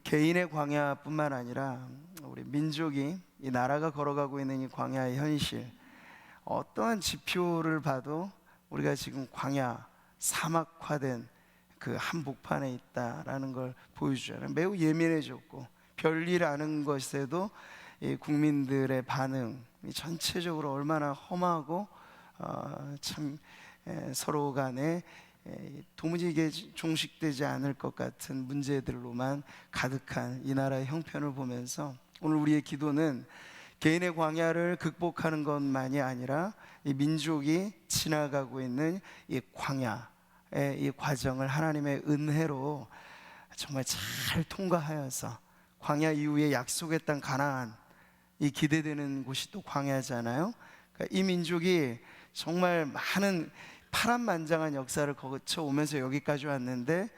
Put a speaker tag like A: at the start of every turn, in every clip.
A: 개인의 광야뿐만 아니라 우리 민족이, 이 나라가 걸어가고 있는 이 광야의 현실, 어떠한 지표를 봐도 우리가 지금 광야, 사막화된 그 한복판에 있다라는 걸 보여주잖아요. 매우 예민해졌고 별일 아는 것에도 이 국민들의 반응, 전체적으로 얼마나 험하고 참 서로 간에 도무지 이게 종식되지 않을 것 같은 문제들로만 가득한 이 나라의 형편을 보면서 오늘 우리의 기도는 개인의 광야를 극복하는 것만이 아니라 이 민족이 지나가고 있는 이 광야의 이 과정을 하나님의 은혜로 정말 잘 통과하여서 광야 이후에 약속의 땅 가나안, 이 기대되는 곳이 또 광야잖아요. 그러니까 이 민족이 정말 많은 파란만장한 역사를 거쳐오면서 여기까지 왔는데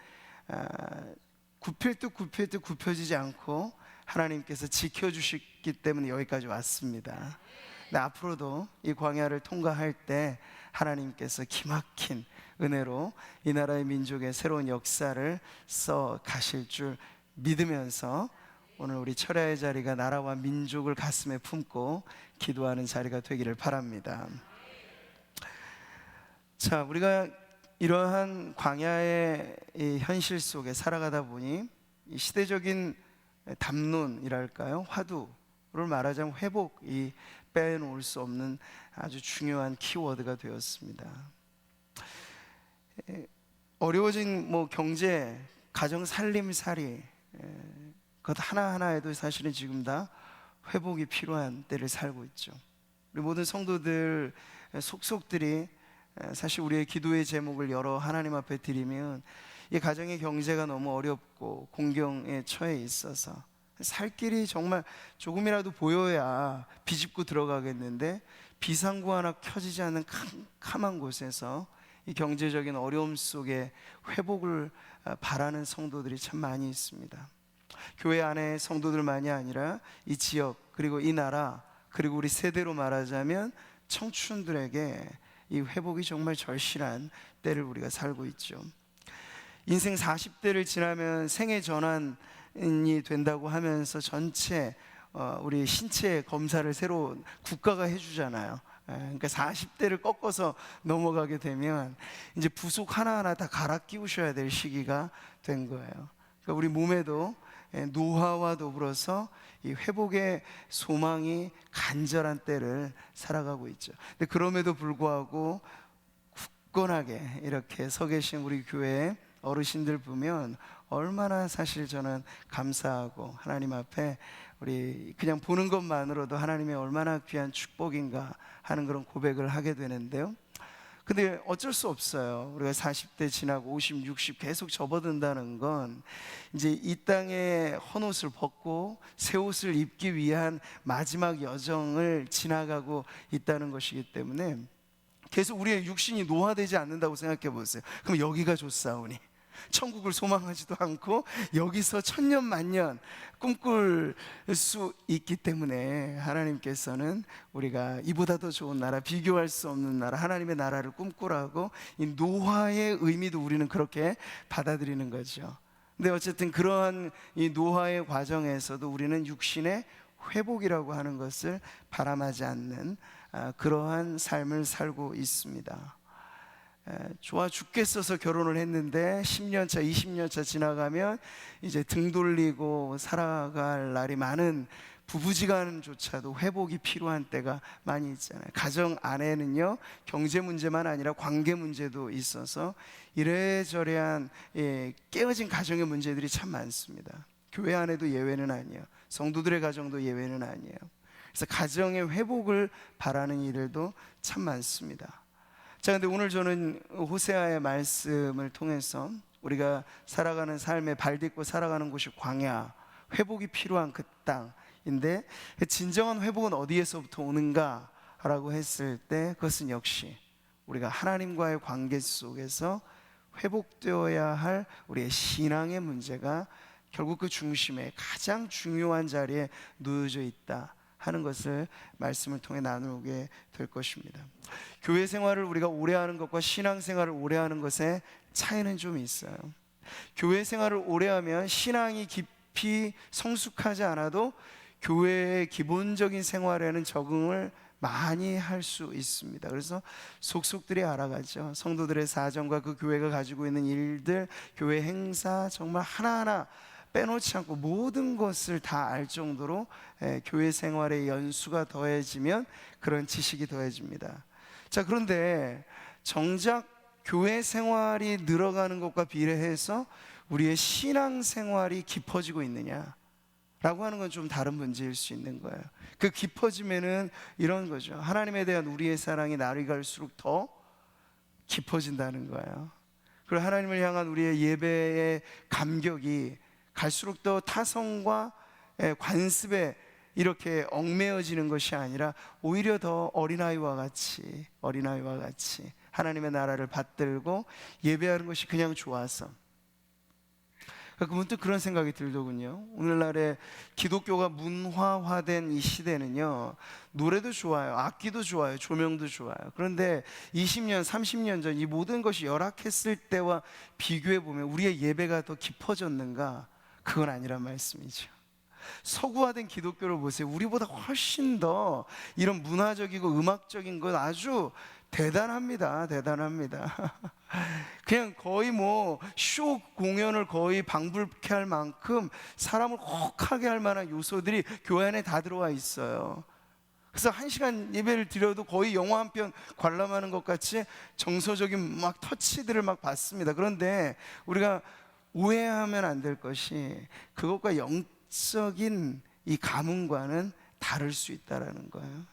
A: 굽힐 듯 굽혀지지 않고 하나님께서 지켜주셨기 때문에 여기까지 왔습니다. 근데 앞으로도 이 광야를 통과할 때 하나님께서 기막힌 은혜로 이 나라의 민족의 새로운 역사를 써 가실 줄 믿으면서 오늘 우리 철야의 자리가 나라와 민족을 가슴에 품고 기도하는 자리가 되기를 바랍니다. 자, 우리가 이러한 광야의 이 현실 속에 살아가다 보니 이 시대적인 담론이랄까요, 화두를 말하자면 회복이 빼놓을 수 없는 아주 중요한 키워드가 되었습니다. 어려워진 경제, 가정 살림살이, 그것 하나하나에도 사실은 지금 다 회복이 필요한 때를 살고 있죠. 우리 모든 성도들 속속들이 사실 우리의 기도의 제목을 열어 하나님 앞에 드리면 이 가정의 경제가 너무 어렵고 공경에 처해 있어서 살 길이 정말 조금이라도 보여야 비집고 들어가겠는데 비상구 하나 켜지지 않는 캄캄한 곳에서 이 경제적인 어려움 속에 회복을 바라는 성도들이 참 많이 있습니다. 교회 안에 성도들만이 아니라 이 지역, 그리고 이 나라, 그리고 우리 세대로 말하자면 청춘들에게 이 회복이 정말 절실한 때를 우리가 살고 있죠. 인생 40대를 지나면 생애 전환이 된다고 하면서 전체 우리 신체 검사를 새로 국가가 해주잖아요. 그러니까 40대를 꺾어서 넘어가게 되면 이제 부속 하나하나 다 갈아 끼우셔야 될 시기가 된 거예요. 그러니까 우리 몸에도 노화와 더불어서 이 회복의 소망이 간절한 때를 살아가고 있죠. 근데 그럼에도 불구하고 굳건하게 이렇게 서 계신 우리 교회 어르신들 보면 얼마나 사실 저는 감사하고 하나님 앞에 우리 그냥 보는 것만으로도 하나님의 얼마나 귀한 축복인가 하는 그런 고백을 하게 되는데요. 근데 어쩔 수 없어요. 우리가 40대 지나고 50, 60 계속 접어든다는 건 이제 이 땅에 헌옷을 벗고 새 옷을 입기 위한 마지막 여정을 지나가고 있다는 것이기 때문에 계속 우리의 육신이 노화되지 않는다고 생각해 보세요. 그럼 여기가 좋사오니 천국을 소망하지도 않고 여기서 천년 만년 꿈꿀 수 있기 때문에 하나님께서는 우리가 이보다 더 좋은 나라, 비교할 수 없는 나라, 하나님의 나라를 꿈꾸라고 이 노화의 의미도 우리는 그렇게 받아들이는 거죠. 근데 어쨌든 그러한 이 노화의 과정에서도 우리는 육신의 회복이라고 하는 것을 바람하지 않는 그러한 삶을 살고 있습니다. 좋아 죽겠어서 결혼을 했는데 10년차, 20년차 지나가면 이제 등 돌리고 살아갈 날이 많은 부부지간조차도 회복이 필요한 때가 많이 있잖아요. 가정 안에는요, 경제 문제만 아니라 관계 문제도 있어서 이래저래한 깨어진 가정의 문제들이 참 많습니다. 교회 안에도 예외는 아니에요. 성도들의 가정도 예외는 아니에요. 그래서 가정의 회복을 바라는 이들도 참 많습니다. 자, 근데 오늘 저는 호세아의 말씀을 통해서 우리가 살아가는 삶에 발딛고 살아가는 곳이 광야, 회복이 필요한 그 땅인데 진정한 회복은 어디에서부터 오는가라고 했을 때 그것은 역시 우리가 하나님과의 관계 속에서 회복되어야 할 우리의 신앙의 문제가 결국 그 중심에 가장 중요한 자리에 놓여져 있다 하는 것을 말씀을 통해 나누게 될 것입니다. 교회 생활을 우리가 오래 하는 것과 신앙 생활을 오래 하는 것의 차이는 좀 있어요. 교회 생활을 오래 하면 신앙이 깊이 깊이 성숙하지 않아도 교회의 기본적인 생활에는 적응을 많이 할 수 있습니다. 그래서 속속들이 알아가죠. 성도들의 사정과 그 교회가 가지고 있는 일들, 교회 행사 정말 하나하나 빼놓지 않고 모든 것을 다 알 정도로 교회 생활의 연수가 더해지면 그런 지식이 더해집니다. 자, 그런데 정작 교회 생활이 늘어가는 것과 비례해서 우리의 신앙 생활이 깊어지고 있느냐 라고 하는 건 좀 다른 문제일 수 있는 거예요. 그 깊어지면은 이런 거죠. 하나님에 대한 우리의 사랑이 날이 갈수록 더 깊어진다는 거예요. 그리고 하나님을 향한 우리의 예배의 감격이 갈수록 더 타성과 관습에 이렇게 얽매여지는 것이 아니라 오히려 더 어린아이와 같이 하나님의 나라를 받들고 예배하는 것이 그냥 좋아서. 그러니까 문득 그런 생각이 들더군요. 오늘날의 기독교가 문화화된 이 시대는요, 노래도 좋아요, 악기도 좋아요, 조명도 좋아요. 그런데 20년, 30년 전 이 모든 것이 열악했을 때와 비교해 보면 우리의 예배가 더 깊어졌는가? 그건 아니란 말씀이죠. 서구화된 기독교를 보세요. 우리보다 훨씬 더 이런 문화적이고 음악적인 것 아주 대단합니다. 그냥 거의 뭐 쇼 공연을 거의 방불케 할 만큼 사람을 혹하게 할 만한 요소들이 교회 안에 다 들어와 있어요. 그래서 1시간 예배를 드려도 거의 영화 한 편 관람하는 것 같이 정서적인 막 터치들을 막 받습니다. 그런데 우리가 오해하면 안 될 것이 그것과 영적인 이 감흥과는 다를 수 있다라는 거예요.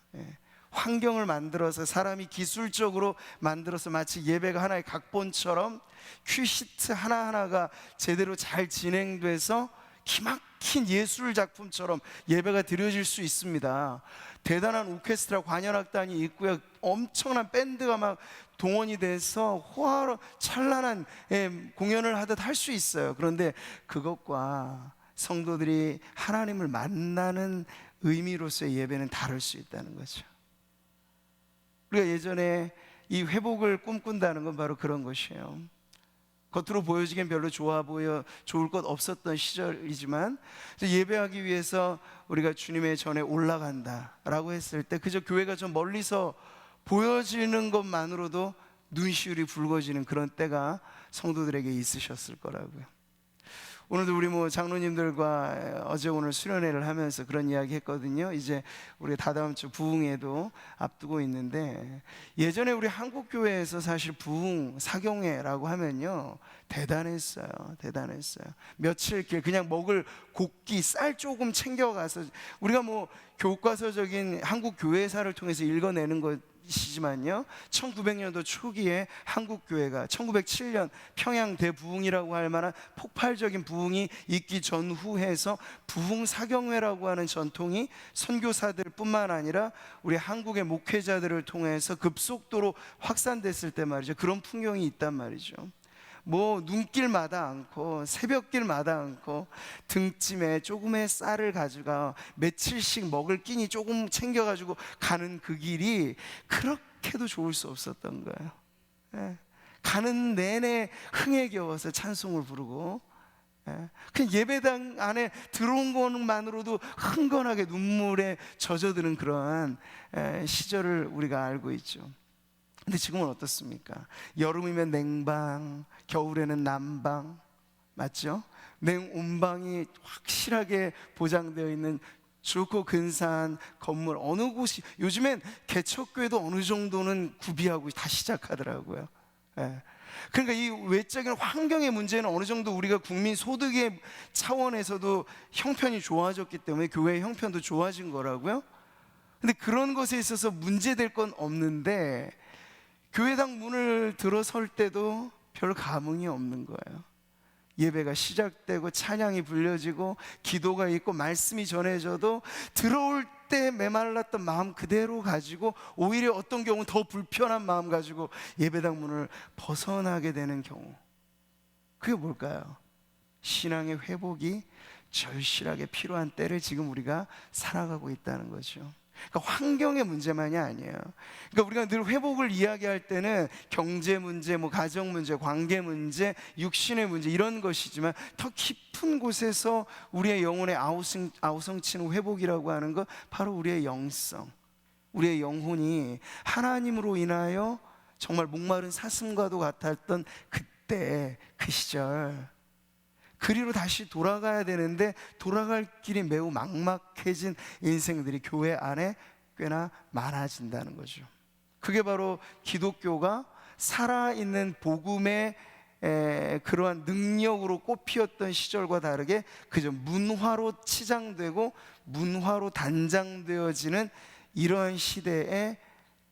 A: 환경을 만들어서 사람이 기술적으로 만들어서 마치 예배가 하나의 각본처럼 큐시트 하나하나가 제대로 잘 진행돼서 기막힌 예술 작품처럼 예배가 드려질 수 있습니다. 대단한 오케스트라 관현악단이 있고요, 엄청난 밴드가 막 동원이 돼서 호화로 찬란한 공연을 하듯 할 수 있어요. 그런데 그것과 성도들이 하나님을 만나는 의미로서의 예배는 다를 수 있다는 거죠. 우리가 예전에 이 회복을 꿈꾼다는 건 바로 그런 것이에요. 겉으로 보여지기엔 별로 좋을 것 없었던 시절이지만 예배하기 위해서 우리가 주님의 전에 올라간다라고 했을 때 그저 교회가 좀 멀리서 보여지는 것만으로도 눈시울이 붉어지는 그런 때가 성도들에게 있으셨을 거라고요. 오늘도 우리 장로님들과 어제 오늘 수련회를 하면서 그런 이야기 했거든요. 이제 우리 다다음 주 부흥회도 앞두고 있는데, 예전에 우리 한국교회에서 사실 부흥 사경회라고 하면요 대단했어요. 며칠길 그냥 먹을 곡기 쌀 조금 챙겨가서, 우리가 교과서적인 한국 교회사를 통해서 읽어내는 것이지만요, 1900년도 초기에 한국교회가 1907년 평양 대부흥이라고 할 만한 폭발적인 부흥이 있기 전후해서 부흥사경회라고 하는 전통이 선교사들 뿐만 아니라 우리 한국의 목회자들을 통해서 급속도로 확산됐을 때 말이죠, 그런 풍경이 있단 말이죠. 눈길마다 않고 새벽길마다 않고 등짐에 조금의 쌀을 가져가 며칠씩 먹을 끼니 조금 챙겨가지고 가는 그 길이 그렇게도 좋을 수 없었던 거예요. 가는 내내 흥에 겨워서 찬송을 부르고, 그냥 예배당 안에 들어온 것만으로도 흥건하게 눈물에 젖어드는 그러한 시절을 우리가 알고 있죠. 근데 지금은 어떻습니까? 여름이면 냉방, 겨울에는 난방, 맞죠? 냉온방이 확실하게 보장되어 있는 좋고 근사한 건물, 어느 곳이, 요즘엔 개척교회도 어느 정도는 구비하고 다 시작하더라고요. 그러니까 이 외적인 환경의 문제는 어느 정도 우리가 국민 소득의 차원에서도 형편이 좋아졌기 때문에 교회의 형편도 좋아진 거라고요. 근데 그런 것에 있어서 문제될 건 없는데, 교회당 문을 들어설 때도 별 감흥이 없는 거예요. 예배가 시작되고 찬양이 불려지고 기도가 있고 말씀이 전해져도 들어올 때 메말랐던 마음 그대로 가지고 오히려 어떤 경우는 더 불편한 마음 가지고 예배당 문을 벗어나게 되는 경우, 그게 뭘까요? 신앙의 회복이 절실하게 필요한 때를 지금 우리가 살아가고 있다는 거죠. 그러니까 환경의 문제만이 아니에요. 그러니까 우리가 늘 회복을 이야기할 때는 경제 문제, 뭐 가정 문제, 관계 문제, 육신의 문제 이런 것이지만 더 깊은 곳에서 우리의 영혼의 아우성치는 회복이라고 하는 것, 바로 우리의 영성, 우리의 영혼이 하나님으로 인하여 정말 목마른 사슴과도 같았던 그때 그 시절, 그리로 다시 돌아가야 되는데 돌아갈 길이 매우 막막해진 인생들이 교회 안에 꽤나 많아진다는 거죠. 그게 바로 기독교가 살아있는 복음의 그러한 능력으로 꽃피었던 시절과 다르게 그저 문화로 치장되고 문화로 단장되어지는 이러한 시대의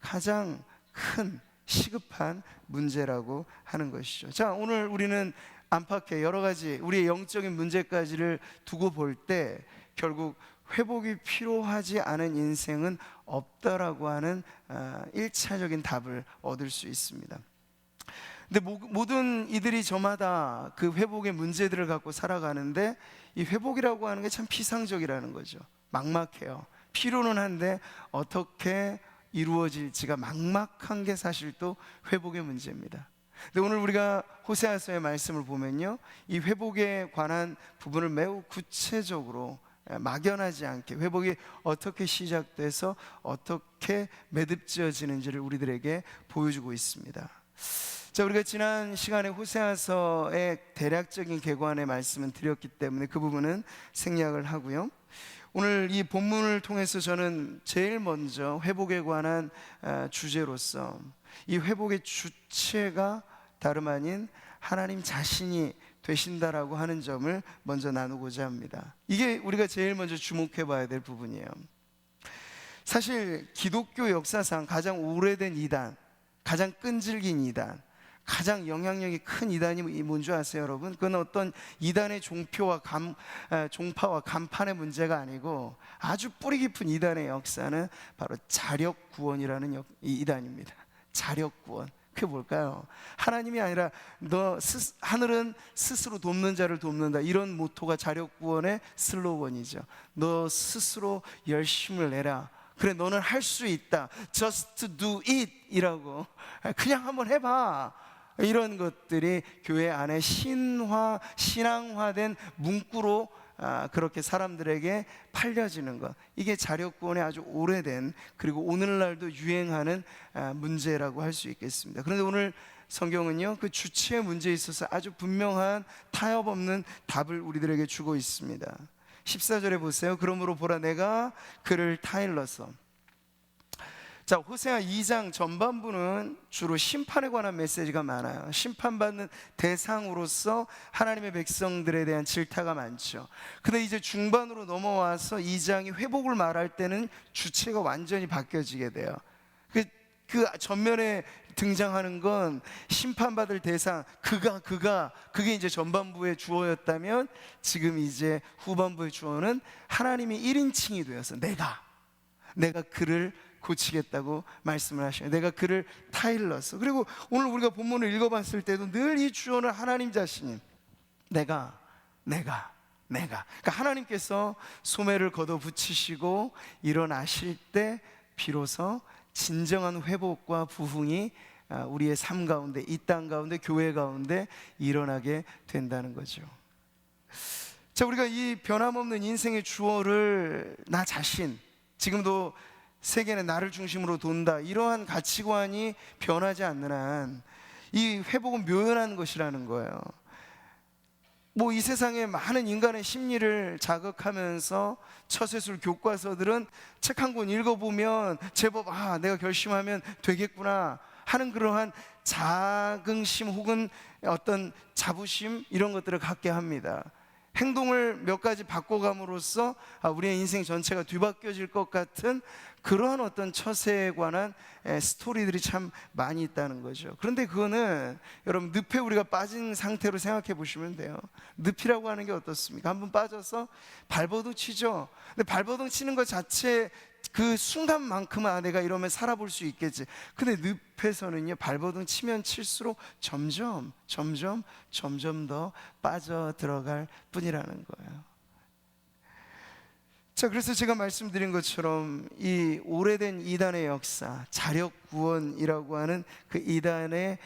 A: 가장 큰 시급한 문제라고 하는 것이죠. 자, 오늘 우리는 안팎의 여러 가지 우리의 영적인 문제까지를 두고 볼 때 결국 회복이 필요하지 않은 인생은 없다라고 하는 1차적인 답을 얻을 수 있습니다. 근데 모든 이들이 저마다 그 회복의 문제들을 갖고 살아가는데 이 회복이라고 하는 게 참 피상적이라는 거죠. 막막해요. 필요는 한데 어떻게 이루어질지가 막막한 게 사실 또 회복의 문제입니다. 근데 오늘 우리가 호세아서의 말씀을 보면요, 이 회복에 관한 부분을 매우 구체적으로 막연하지 않게 회복이 어떻게 시작돼서 어떻게 매듭지어지는지를 우리들에게 보여주고 있습니다. 자, 우리가 지난 시간에 호세아서의 대략적인 개관의 말씀은 드렸기 때문에 그 부분은 생략을 하고요, 오늘 이 본문을 통해서 저는 제일 먼저 회복에 관한 주제로서 이 회복의 주체가 다름 아닌 하나님 자신이 되신다라고 하는 점을 먼저 나누고자 합니다. 이게 우리가 제일 먼저 주목해 봐야 될 부분이에요. 사실 기독교 역사상 가장 오래된 이단, 가장 끈질긴 이단, 가장 영향력이 큰 이단이 뭔지 아세요, 여러분? 그건 어떤 이단의 종파와 간판의 문제가 아니고 아주 뿌리 깊은 이단의 역사는 바로 자력구원이라는 이단입니다. 자력구원. 그게 뭘까요? 하나님이 아니라 하늘은 스스로 돕는 자를 돕는다, 이런 모토가 자력구원의 슬로건이죠. 너 스스로 열심을 내라. 그래, 너는 할 수 있다. Just do it 이라고, 그냥 한번 해봐. 이런 것들이 교회 안에 신앙화된 문구로 그렇게 사람들에게 팔려지는 것, 이게 자력구원의 아주 오래된, 그리고 오늘날도 유행하는 문제라고 할 수 있겠습니다. 그런데 오늘 성경은요, 그 주체의 문제에 있어서 아주 분명한 타협 없는 답을 우리들에게 주고 있습니다. 14절에 보세요. 그러므로 보라, 내가 그를 타일러서. 자, 호세아 2장 전반부는 주로 심판에 관한 메시지가 많아요. 심판받는 대상으로서 하나님의 백성들에 대한 질타가 많죠. 근데 이제 중반으로 넘어와서 2장이 회복을 말할 때는 주체가 완전히 바뀌어지게 돼요. 그 전면에 등장하는 건 심판받을 대상, 그게 이제 전반부의 주어였다면, 지금 이제 후반부의 주어는 하나님이 1인칭이 되어서 내가 그를 고치겠다고 말씀을 하셔요. 내가 그를 타일러서. 그리고 오늘 우리가 본문을 읽어봤을 때도 늘 이 주어는 하나님 자신이 내가 그러니까 하나님께서 소매를 걷어붙이시고 일어나실 때 비로소 진정한 회복과 부흥이 우리의 삶 가운데, 이 땅 가운데, 교회 가운데 일어나게 된다는 거죠. 자, 우리가 이 변함없는 인생의 주어를 나 자신, 지금도 세계는 나를 중심으로 돈다, 이러한 가치관이 변하지 않는 한 이 회복은 묘연한 것이라는 거예요. 뭐 이 세상에 많은 인간의 심리를 자극하면서 처세술 교과서들은 책 한 권 읽어보면 제법 내가 결심하면 되겠구나 하는 그러한 자긍심 혹은 어떤 자부심, 이런 것들을 갖게 합니다. 행동을 몇 가지 바꿔감으로써 우리의 인생 전체가 뒤바뀌어질 것 같은 그러한 어떤 처세에 관한 스토리들이 참 많이 있다는 거죠. 그런데 그거는 여러분 늪에 우리가 빠진 상태로 생각해 보시면 돼요. 늪이라고 하는 게 어떻습니까? 한번 빠져서 발버둥 치죠. 근데 발버둥 치는 것 자체 그 순간만큼은 내가 이러면 살아볼 수 있겠지. 근데 늪에서는요, 발버둥 치면 칠수록 점점 더 빠져 들어갈 뿐이라는 거예요. 자, 그래서 제가 말씀드린 것처럼 이 오래된 이단의 역사, 자력 구원이라고 하는 그 이단의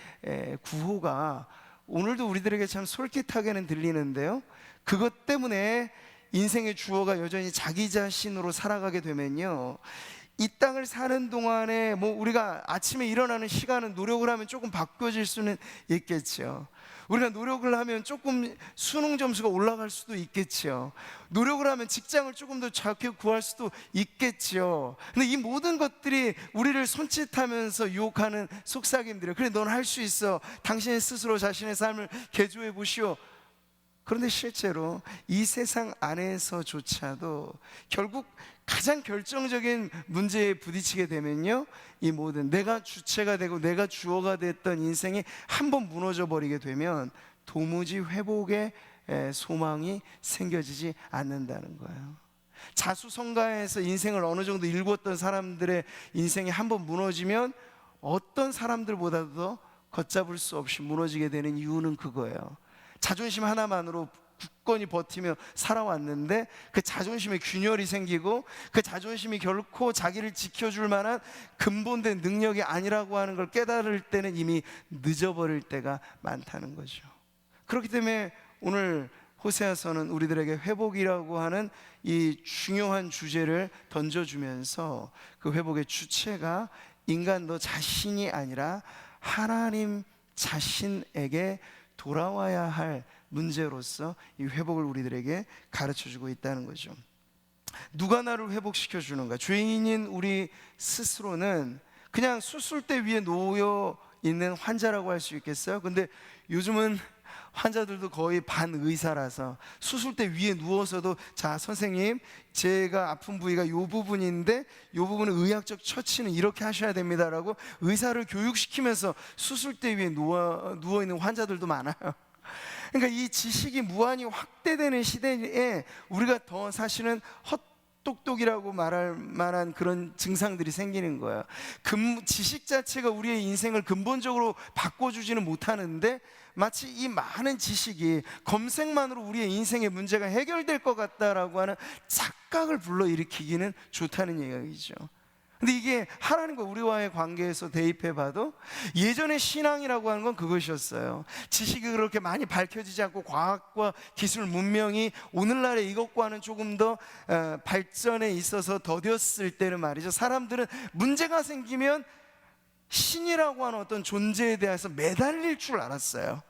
A: 구호가 오늘도 우리들에게 참 솔깃하게는 들리는데요, 그것 때문에 인생의 주어가 여전히 자기 자신으로 살아가게 되면요, 이 땅을 사는 동안에 뭐 우리가 아침에 일어나는 시간은 노력을 하면 조금 바뀌어질 수는 있겠죠. 우리가 노력을 하면 조금 수능 점수가 올라갈 수도 있겠죠. 노력을 하면 직장을 조금 더 좋게 구할 수도 있겠죠. 근데 이 모든 것들이 우리를 손짓하면서 유혹하는 속삭임들이에요. 그래, 넌 할 수 있어. 당신의 스스로 자신의 삶을 개조해 보시오. 그런데 실제로 이 세상 안에서조차도 결국 가장 결정적인 문제에 부딪히게 되면요, 이 모든 내가 주체가 되고 내가 주어가 됐던 인생이 한번 무너져 버리게 되면 도무지 회복의 소망이 생겨지지 않는다는 거예요. 자수성가해서 인생을 어느 정도 일궜던 사람들의 인생이 한번 무너지면 어떤 사람들보다도 더 걷잡을 수 없이 무너지게 되는 이유는 그거예요. 자존심 하나만으로 굳건히 버티며 살아왔는데 그 자존심에 균열이 생기고 그 자존심이 결코 자기를 지켜줄 만한 근본된 능력이 아니라고 하는 걸 깨달을 때는 이미 늦어버릴 때가 많다는 거죠. 그렇기 때문에 오늘 호세아서는 우리들에게 회복이라고 하는 이 중요한 주제를 던져주면서 그 회복의 주체가 인간 너 자신이 아니라 하나님 자신에게 돌아와야 할 문제로서 이 회복을 우리들에게 가르쳐주고 있다는 거죠. 누가 나를 회복시켜 주는가? 죄인인 우리 스스로는 그냥 수술대 위에 놓여 있는 환자라고 할 수 있겠어요? 근데 요즘은 환자들도 거의 반의사라서 수술대 위에 누워서도 자, 선생님, 제가 아픈 부위가 이 부분인데 이 부분은 의학적 처치는 이렇게 하셔야 됩니다라고 의사를 교육시키면서 수술대 위에 누워있는 환자들도 많아요. 그러니까 이 지식이 무한히 확대되는 시대에 우리가 더 사실은 헛똑똑이라고 말할 만한 그런 증상들이 생기는 거예요. 지식 자체가 우리의 인생을 근본적으로 바꿔주지는 못하는데 마치 이 많은 지식이 검색만으로 우리의 인생의 문제가 해결될 것 같다라고 하는 착각을 불러일으키기는 좋다는 얘기죠. 근데 이게 하나님과 우리와의 관계에서 대입해 봐도 예전의 신앙이라고 하는 건 그것이었어요. 지식이 그렇게 많이 밝혀지지 않고 과학과 기술 문명이 오늘날의 이것과는 조금 더 발전에 있어서 더뎠을 때는 말이죠, 사람들은 문제가 생기면 신이라고 하는 어떤 존재에 대해서 매달릴 줄 알았어요.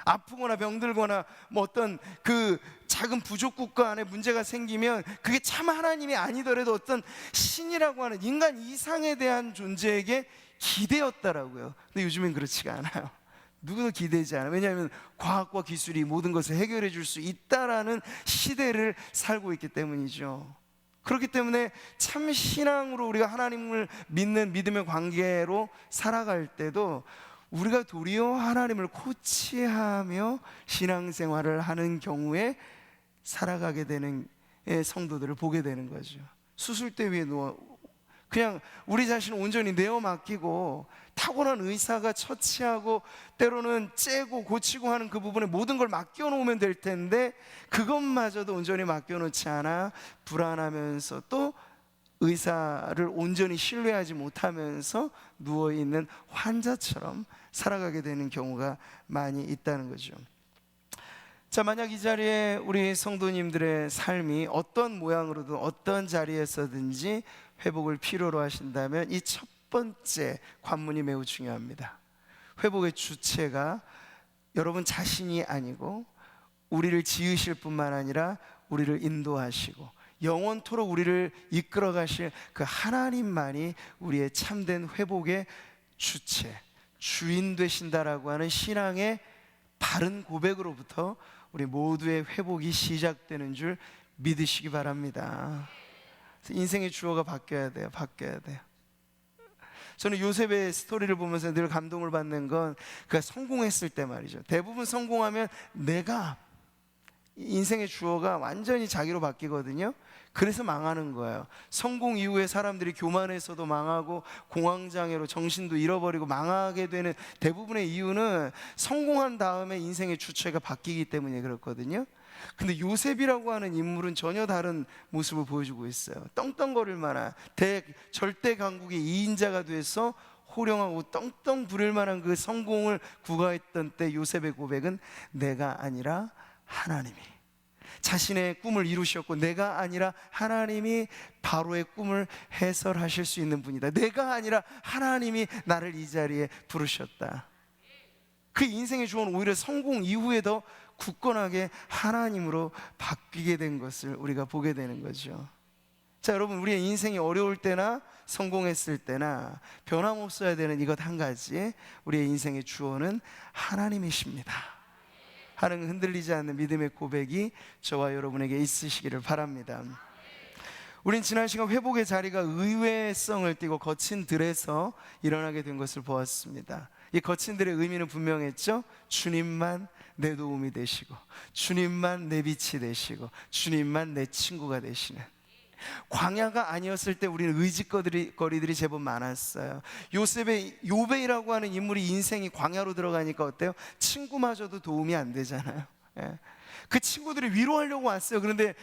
A: 아프거나 병들거나 뭐 어떤 그 작은 부족 국가 안에 문제가 생기면 그게 참 하나님이 아니더라도 어떤 신이라고 하는 인간 이상에 대한 존재에게 기대었다라고요. 근데 요즘엔 그렇지가 않아요. 누구도 기대지 않아요. 왜냐하면 과학과 기술이 모든 것을 해결해 줄 수 있다라는 시대를 살고 있기 때문이죠. 그렇기 때문에 참 신앙으로 우리가 하나님을 믿는 믿음의 관계로 살아갈 때도 우리가 도리어 하나님을 코치하며 신앙생활을 하는 경우에 살아가게 되는 성도들을 보게 되는 거죠. 수술대 위에 누워 그냥 우리 자신을 온전히 내어 맡기고 탁월한 의사가 처치하고 때로는 째고 고치고 하는 그 부분에 모든 걸 맡겨놓으면 될 텐데 그것마저도 온전히 맡겨놓지 않아 불안하면서 또 의사를 온전히 신뢰하지 못하면서 누워있는 환자처럼 살아가게 되는 경우가 많이 있다는 거죠. 자, 만약 이 자리에 우리 성도님들의 삶이 어떤 모양으로든 어떤 자리에서든지 회복을 필요로 하신다면 이 첫 번째 관문이 매우 중요합니다. 회복의 주체가 여러분 자신이 아니고 우리를 지으실 뿐만 아니라 우리를 인도하시고 영원토록 우리를 이끌어 가실 그 하나님만이 우리의 참된 회복의 주체, 주인 되신다라고 하는 신앙의 바른 고백으로부터 우리 모두의 회복이 시작되는 줄 믿으시기 바랍니다. 인생의 주어가 바뀌어야 돼요. 바뀌어야 돼요. 저는 요셉의 스토리를 보면서 늘 감동을 받는 건 그가 성공했을 때 말이죠. 대부분 성공하면 내가 인생의 주어가 완전히 자기로 바뀌거든요. 그래서 망하는 거예요. 성공 이후에 사람들이 교만해서도 망하고 공황장애로 정신도 잃어버리고 망하게 되는 대부분의 이유는 성공한 다음에 인생의 주체가 바뀌기 때문에 그렇거든요. 근데 요셉이라고 하는 인물은 전혀 다른 모습을 보여주고 있어요. 떵떵거릴 만한 절대 강국의 2인자가 돼서 호령하고 떵떵 부릴 만한 그 성공을 구가했던 때 요셉의 고백은 내가 아니라 하나님이 자신의 꿈을 이루셨고, 내가 아니라 하나님이 바로의 꿈을 해설하실 수 있는 분이다. 내가 아니라 하나님이 나를 이 자리에 부르셨다. 그 인생의 조언은 오히려 성공 이후에 더 굳건하게 하나님으로 바뀌게 된 것을 우리가 보게 되는 거죠. 자, 여러분, 우리의 인생이 어려울 때나 성공했을 때나 변함없어야 되는 이것 한 가지, 우리의 인생의 주어는 하나님이십니다 하는 흔들리지 않는 믿음의 고백이 저와 여러분에게 있으시기를 바랍니다. 우린 지난 시간 회복의 자리가 의외성을 띠고 거친 들에서 일어나게 된 것을 보았습니다. 이 거친 들의 의미는 분명했죠. 주님만 내 도움이 되시고, 주님만 내 빛이 되시고, 주님만 내 친구가 되시는, 광야가 아니었을 때 우리는 의지거리들이 제법 많았어요. 요배이라고 하는 인물이 인생이 광야로 들어가니까 어때요? 친구마저도 도움이 안 되잖아요. 그 친구들이 위로하려고 왔어요. 그런데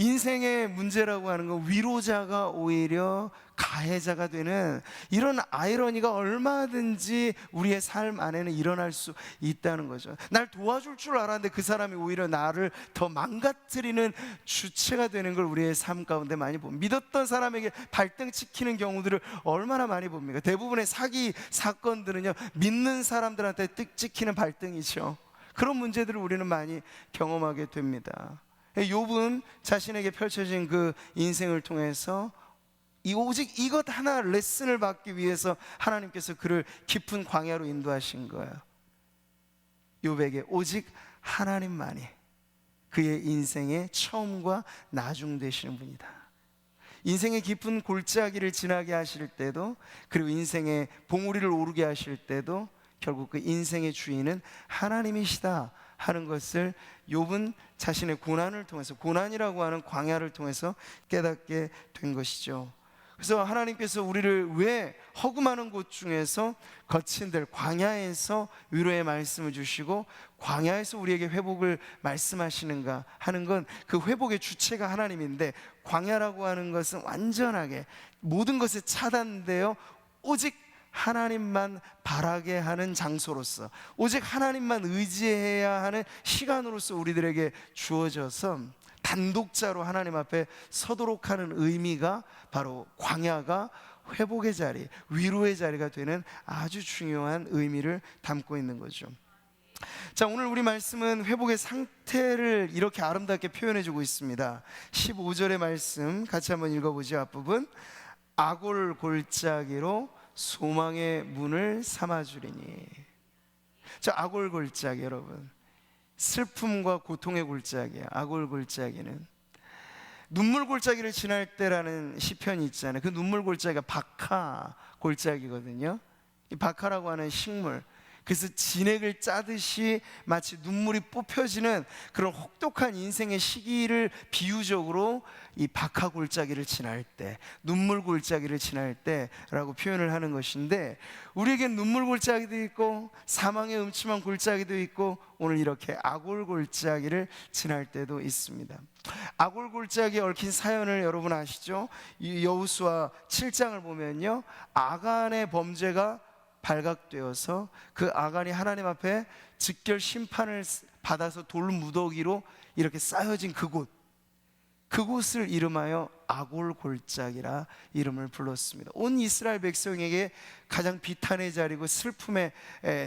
A: 인생의 문제라고 하는 건 위로자가 오히려 가해자가 되는 이런 아이러니가 얼마든지 우리의 삶 안에는 일어날 수 있다는 거죠. 날 도와줄 줄 알았는데 그 사람이 오히려 나를 더 망가뜨리는 주체가 되는 걸 우리의 삶 가운데 많이 봅니다. 믿었던 사람에게 발등 찍히는 경우들을 얼마나 많이 봅니까? 대부분의 사기 사건들은요, 믿는 사람들한테 찍히는 발등이죠. 그런 문제들을 우리는 많이 경험하게 됩니다. 욥은 자신에게 펼쳐진 그 인생을 통해서 오직 이것 하나 레슨을 받기 위해서 하나님께서 그를 깊은 광야로 인도하신 거예요. 욥에게 오직 하나님만이 그의 인생의 처음과 나중 되시는 분이다. 인생의 깊은 골짜기를 지나게 하실 때도, 그리고 인생의 봉우리를 오르게 하실 때도 결국 그 인생의 주인은 하나님이시다 하는 것을 욥은 자신의 고난을 통해서, 고난이라고 하는 광야를 통해서 깨닫게 된 것이죠. 그래서 하나님께서 우리를 왜 허kum하는 곳 중에서, 거친 들 광야에서 위로의 말씀을 주시고 광야에서 우리에게 회복을 말씀하시는가 하는 건, 그 회복의 주체가 하나님인데, 광야라고 하는 것은 완전하게 모든 것에 차단되어 오직 하나님만 바라게 하는 장소로서, 오직 하나님만 의지해야 하는 시간으로서 우리들에게 주어져서 단독자로 하나님 앞에 서도록 하는 의미가, 바로 광야가 회복의 자리, 위로의 자리가 되는 아주 중요한 의미를 담고 있는 거죠. 자, 오늘 우리 말씀은 회복의 상태를 이렇게 아름답게 표현해 주고 있습니다. 15절의 말씀 같이 한번 읽어보죠. 앞부분, 아골 골짜기로 소망의 문을 삼아주리니. 자, 아골 골짜기, 여러분, 슬픔과 고통의 골짜기야. 아골 골짜기는 눈물 골짜기를 지날 때라는 시편이 있잖아요. 그 눈물 골짜기가 박하 골짜기거든요. 이 박하라고 하는 식물, 그래서 진액을 짜듯이 마치 눈물이 뽑혀지는 그런 혹독한 인생의 시기를 비유적으로 이 박하 골짜기를 지날 때, 눈물 골짜기를 지날 때라고 표현을 하는 것인데, 우리에겐 눈물 골짜기도 있고 사망의 음침한 골짜기도 있고, 오늘 이렇게 아골 골짜기를 지날 때도 있습니다. 아골 골짜기에 얽힌 사연을 여러분 아시죠? 이 여호수아 7장을 보면요, 아간의 범죄가 발각되어서 그 아간이 하나님 앞에 즉결 심판을 받아서 돌무더기로 이렇게 쌓여진 그곳을 이름하여 아골 골짜기라 이름을 불렀습니다. 온 이스라엘 백성에게 가장 비탄의 자리고 슬픔의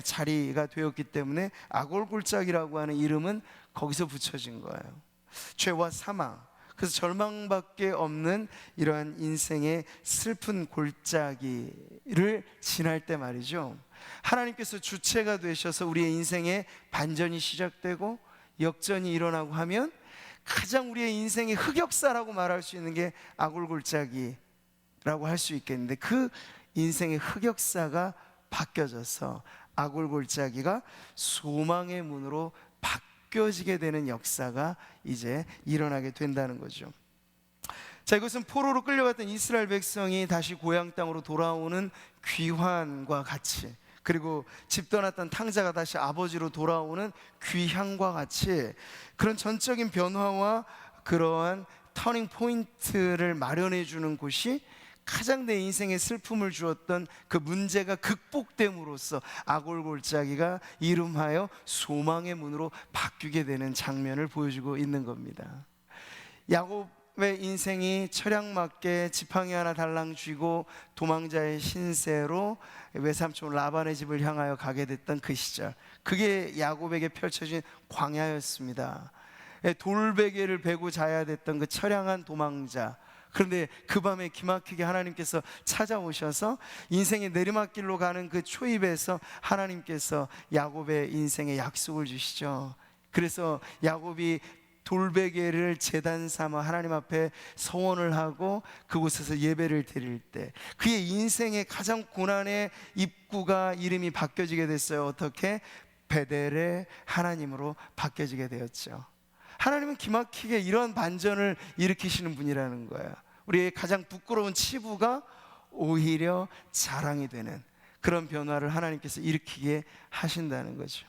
A: 자리가 되었기 때문에 아골 골짜기라고 하는 이름은 거기서 붙여진 거예요. 죄와 사망, 그래서 절망밖에 없는 이러한 인생의 슬픈 골짜기를 지날 때 말이죠, 하나님께서 주체가 되셔서 우리의 인생의 반전이 시작되고 역전이 일어나고 하면, 가장 우리의 인생의 흑역사라고 말할 수 있는 게 아골 골짜기라고 할 수 있겠는데, 그 인생의 흑역사가 바뀌어져서 아골 골짜기가 소망의 문으로 바뀌어지게 되는 역사가 이제 일어나게 된다는 거죠. 자, 이것은 포로로 끌려갔던 이스라엘 백성이 다시 고향 땅으로 돌아오는 귀환과 같이, 그리고 집 떠났던 탕자가 다시 아버지로 돌아오는 귀향과 같이 그런 전적인 변화와 그러한 터닝 포인트를 마련해 주는 곳이 가장 내 인생에 슬픔을 주었던 그 문제가 극복됨으로써 아골골짜기가 이름하여 소망의 문으로 바뀌게 되는 장면을 보여주고 있는 겁니다. 야곱의 인생이 철양맞게 지팡이 하나 달랑 쥐고 도망자의 신세로 외삼촌 라반의 집을 향하여 가게 됐던 그 시절, 그게 야곱에게 펼쳐진 광야였습니다. 돌베개를 베고 자야 됐던 그 처량한 도망자, 그런데 그 밤에 기막히게 하나님께서 찾아오셔서 인생의 내리막길로 가는 그 초입에서 하나님께서 야곱의 인생에 약속을 주시죠. 그래서 야곱이 돌베개를 제단 삼아 하나님 앞에 서원을 하고 그곳에서 예배를 드릴 때 그의 인생의 가장 고난의 입구가 이름이 바뀌어지게 됐어요. 어떻게? 베델의 하나님으로 바뀌어지게 되었죠. 하나님은 기막히게 이런 반전을 일으키시는 분이라는 거예요. 우리의 가장 부끄러운 치부가 오히려 자랑이 되는 그런 변화를 하나님께서 일으키게 하신다는 거죠.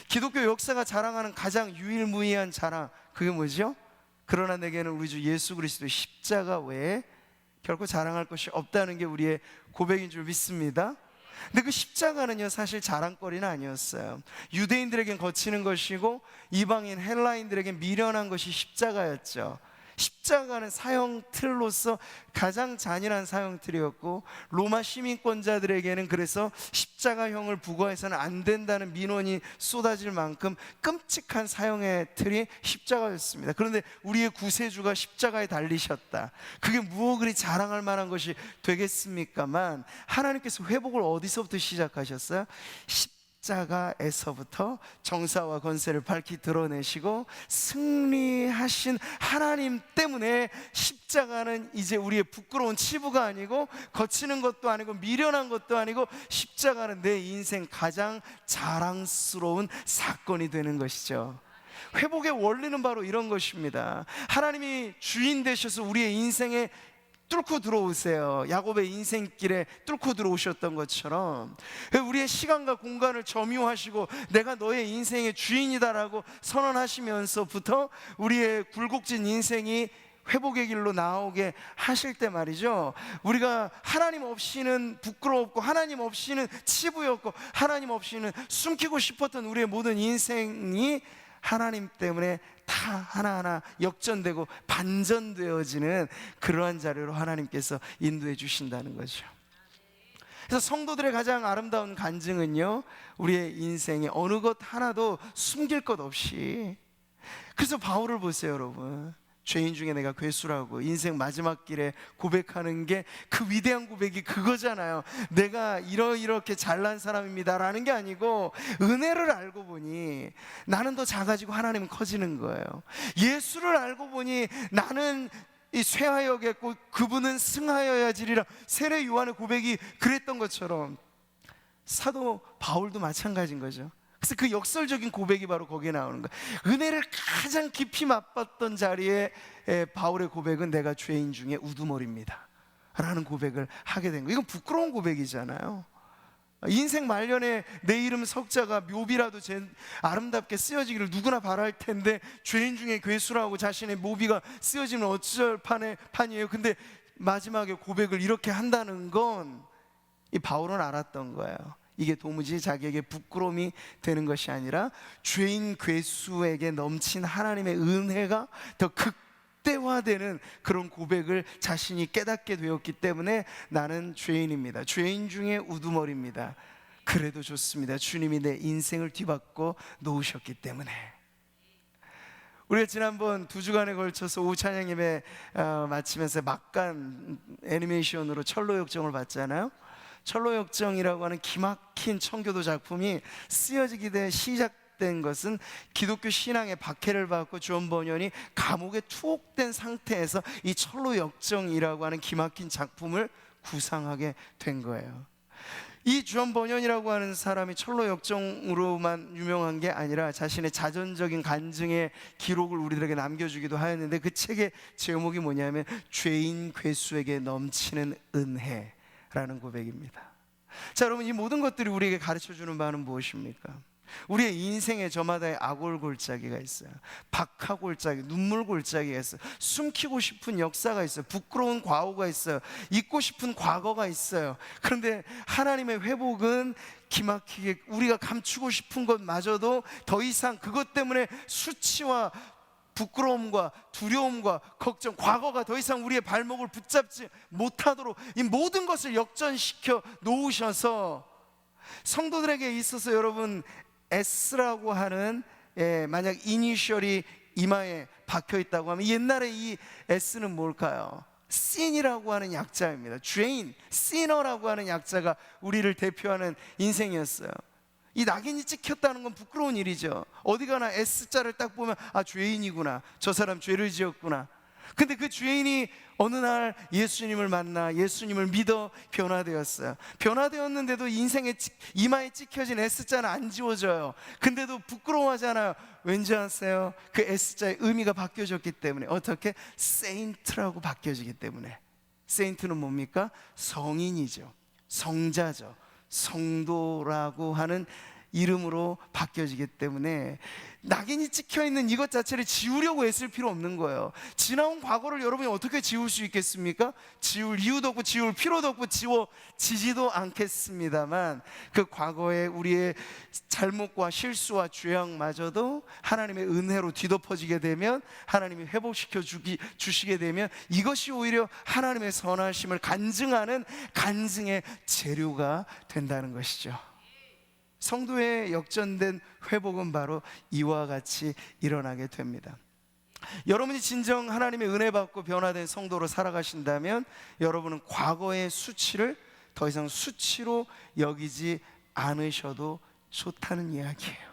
A: 기독교 역사가 자랑하는 가장 유일무이한 자랑, 그게 뭐죠? 그러나 내게는 우리 주 예수 그리스도의 십자가 외에 결코 자랑할 것이 없다는 게 우리의 고백인 줄 믿습니다. 근데 그 십자가는요, 사실 자랑거리는 아니었어요. 유대인들에겐 거치는 것이고 이방인 헬라인들에겐 미련한 것이 십자가였죠. 십자가는 사형 틀로서 가장 잔인한 사형 틀이었고 로마 시민권자들에게는 그래서 십자가형을 부과해서는 안 된다는 민원이 쏟아질 만큼 끔찍한 사형의 틀이 십자가였습니다. 그런데 우리의 구세주가 십자가에 달리셨다, 그게 무엇 그리 자랑할 만한 것이 되겠습니까만, 하나님께서 회복을 어디서부터 시작하셨어요? 십자가에서부터 정사와 권세를 밝히 드러내시고 승리하신 하나님 때문에 십자가는 이제 우리의 부끄러운 치부가 아니고 거치는 것도 아니고 미련한 것도 아니고 십자가는 내 인생 가장 자랑스러운 사건이 되는 것이죠. 회복의 원리는 바로 이런 것입니다. 하나님이 주인 되셔서 우리의 인생에 뚫고 들어오세요. 야곱의 인생길에 뚫고 들어오셨던 것처럼 우리의 시간과 공간을 점유하시고 내가 너의 인생의 주인이다라고 선언하시면서부터 우리의 굴곡진 인생이 회복의 길로 나오게 하실 때 말이죠, 우리가 하나님 없이는 부끄러웠고 하나님 없이는 치부였고 하나님 없이는 숨기고 싶었던 우리의 모든 인생이 하나님 때문에 다 하나하나 역전되고 반전되어지는 그러한 자리로 하나님께서 인도해 주신다는 거죠. 그래서 성도들의 가장 아름다운 간증은요, 우리의 인생에 어느 것 하나도 숨길 것 없이, 그래서 바울을 보세요 여러분. 죄인 중에 내가 괴수라고 인생 마지막 길에 고백하는 게 그 위대한 고백이 그거잖아요. 내가 이렇게 잘난 사람입니다라는 게 아니고 은혜를 알고 보니 나는 더 작아지고 하나님은 커지는 거예요. 예수를 알고 보니 나는 이 쇠하여겠고 그분은 승하여야지리라, 세례 요한의 고백이 그랬던 것처럼 사도 바울도 마찬가지인 거죠. 그래서 그 역설적인 고백이 바로 거기에 나오는 거예요. 은혜를 가장 깊이 맛봤던 자리에 바울의 고백은 내가 죄인 중에 우두머리입니다 라는 고백을 하게 된 거예요. 이건 부끄러운 고백이잖아요. 인생 말년에 내 이름 석자가 묘비라도 아름답게 쓰여지기를 누구나 바랄 텐데 죄인 중에 괴수라고 자신의 묘비가 쓰여지면 어쩔 판이에요. 근데 마지막에 고백을 이렇게 한다는 건 이 바울은 알았던 거예요. 이게 도무지 자기에게 부끄러움이 되는 것이 아니라 죄인 괴수에게 넘친 하나님의 은혜가 더 극대화되는 그런 고백을 자신이 깨닫게 되었기 때문에 나는 죄인입니다, 죄인 중에 우두머리입니다, 그래도 좋습니다, 주님이 내 인생을 뒤바꿔 놓으셨기 때문에. 우리가 지난번 2주간에 걸쳐서 오후 찬양 예배 마치면서 막간 애니메이션으로 철로역정을 봤잖아요. 철로역정이라고 하는 기막힌 청교도 작품이 쓰여지게 된 시작된 것은 기독교 신앙의 박해를 받고 존 버년이 감옥에 투옥된 상태에서 이 철로역정이라고 하는 기막힌 작품을 구상하게 된 거예요. 이 존 버년이라고 하는 사람이 철로 역정으로만 유명한 게 아니라 자신의 자전적인 간증의 기록을 우리들에게 남겨주기도 하였는데, 그 책의 제목이 뭐냐면 죄인 괴수에게 넘치는 은혜라는 고백입니다. 자, 여러분, 이 모든 것들이 우리에게 가르쳐주는 바는 무엇입니까? 우리의 인생에 저마다의 악골골짜기가 있어요. 박하골짜기, 눈물골짜기가 있어요. 숨기고 싶은 역사가 있어요. 부끄러운 과거가 있어요. 잊고 싶은 과거가 있어요. 그런데 하나님의 회복은 기막히게 우리가 감추고 싶은 것마저도 더 이상 그것 때문에 수치와 부끄러움과 두려움과 걱정, 과거가 더 이상 우리의 발목을 붙잡지 못하도록 이 모든 것을 역전시켜 놓으셔서, 성도들에게 있어서 여러분, S라고 하는 만약 이니셜이 이마에 박혀 있다고 하면 옛날에 이 S는 뭘까요? Sin이라고 하는 약자입니다. 죄인, Sinner라고 하는 약자가 우리를 대표하는 인생이었어요. 이 낙인이 찍혔다는 건 부끄러운 일이죠. 어디 가나 S자를 딱 보면 아, 죄인이구나, 저 사람 죄를 지었구나. 근데 그 죄인이 어느 날 예수님을 만나 예수님을 믿어 변화되었어요. 변화되었는데도 인생의 이마에 찍혀진 S자는 안 지워져요. 근데도 부끄러워하잖아요. 왠지 아세요? 그 S자의 의미가 바뀌어졌기 때문에. 어떻게? 세인트라고 바뀌어지기 때문에. 세인트는 뭡니까? 성인이죠. 성자죠. 성도라고 하는 이름으로 바뀌어지기 때문에 낙인이 찍혀있는 이것 자체를 지우려고 애쓸 필요 없는 거예요. 지나온 과거를 여러분이 어떻게 지울 수 있겠습니까? 지울 이유도 없고 지울 필요도 없고 지워지지도 않겠습니다만, 그 과거에 우리의 잘못과 실수와 죄악마저도 하나님의 은혜로 뒤덮어지게 되면, 하나님이 회복시켜 주시게 되면, 이것이 오히려 하나님의 선하심을 간증하는 간증의 재료가 된다는 것이죠. 성도의 역전된 회복은 바로 이와 같이 일어나게 됩니다. 여러분이 진정 하나님의 은혜 받고 변화된 성도로 살아가신다면, 여러분은 과거의 수치를 더 이상 수치로 여기지 않으셔도 좋다는 이야기예요.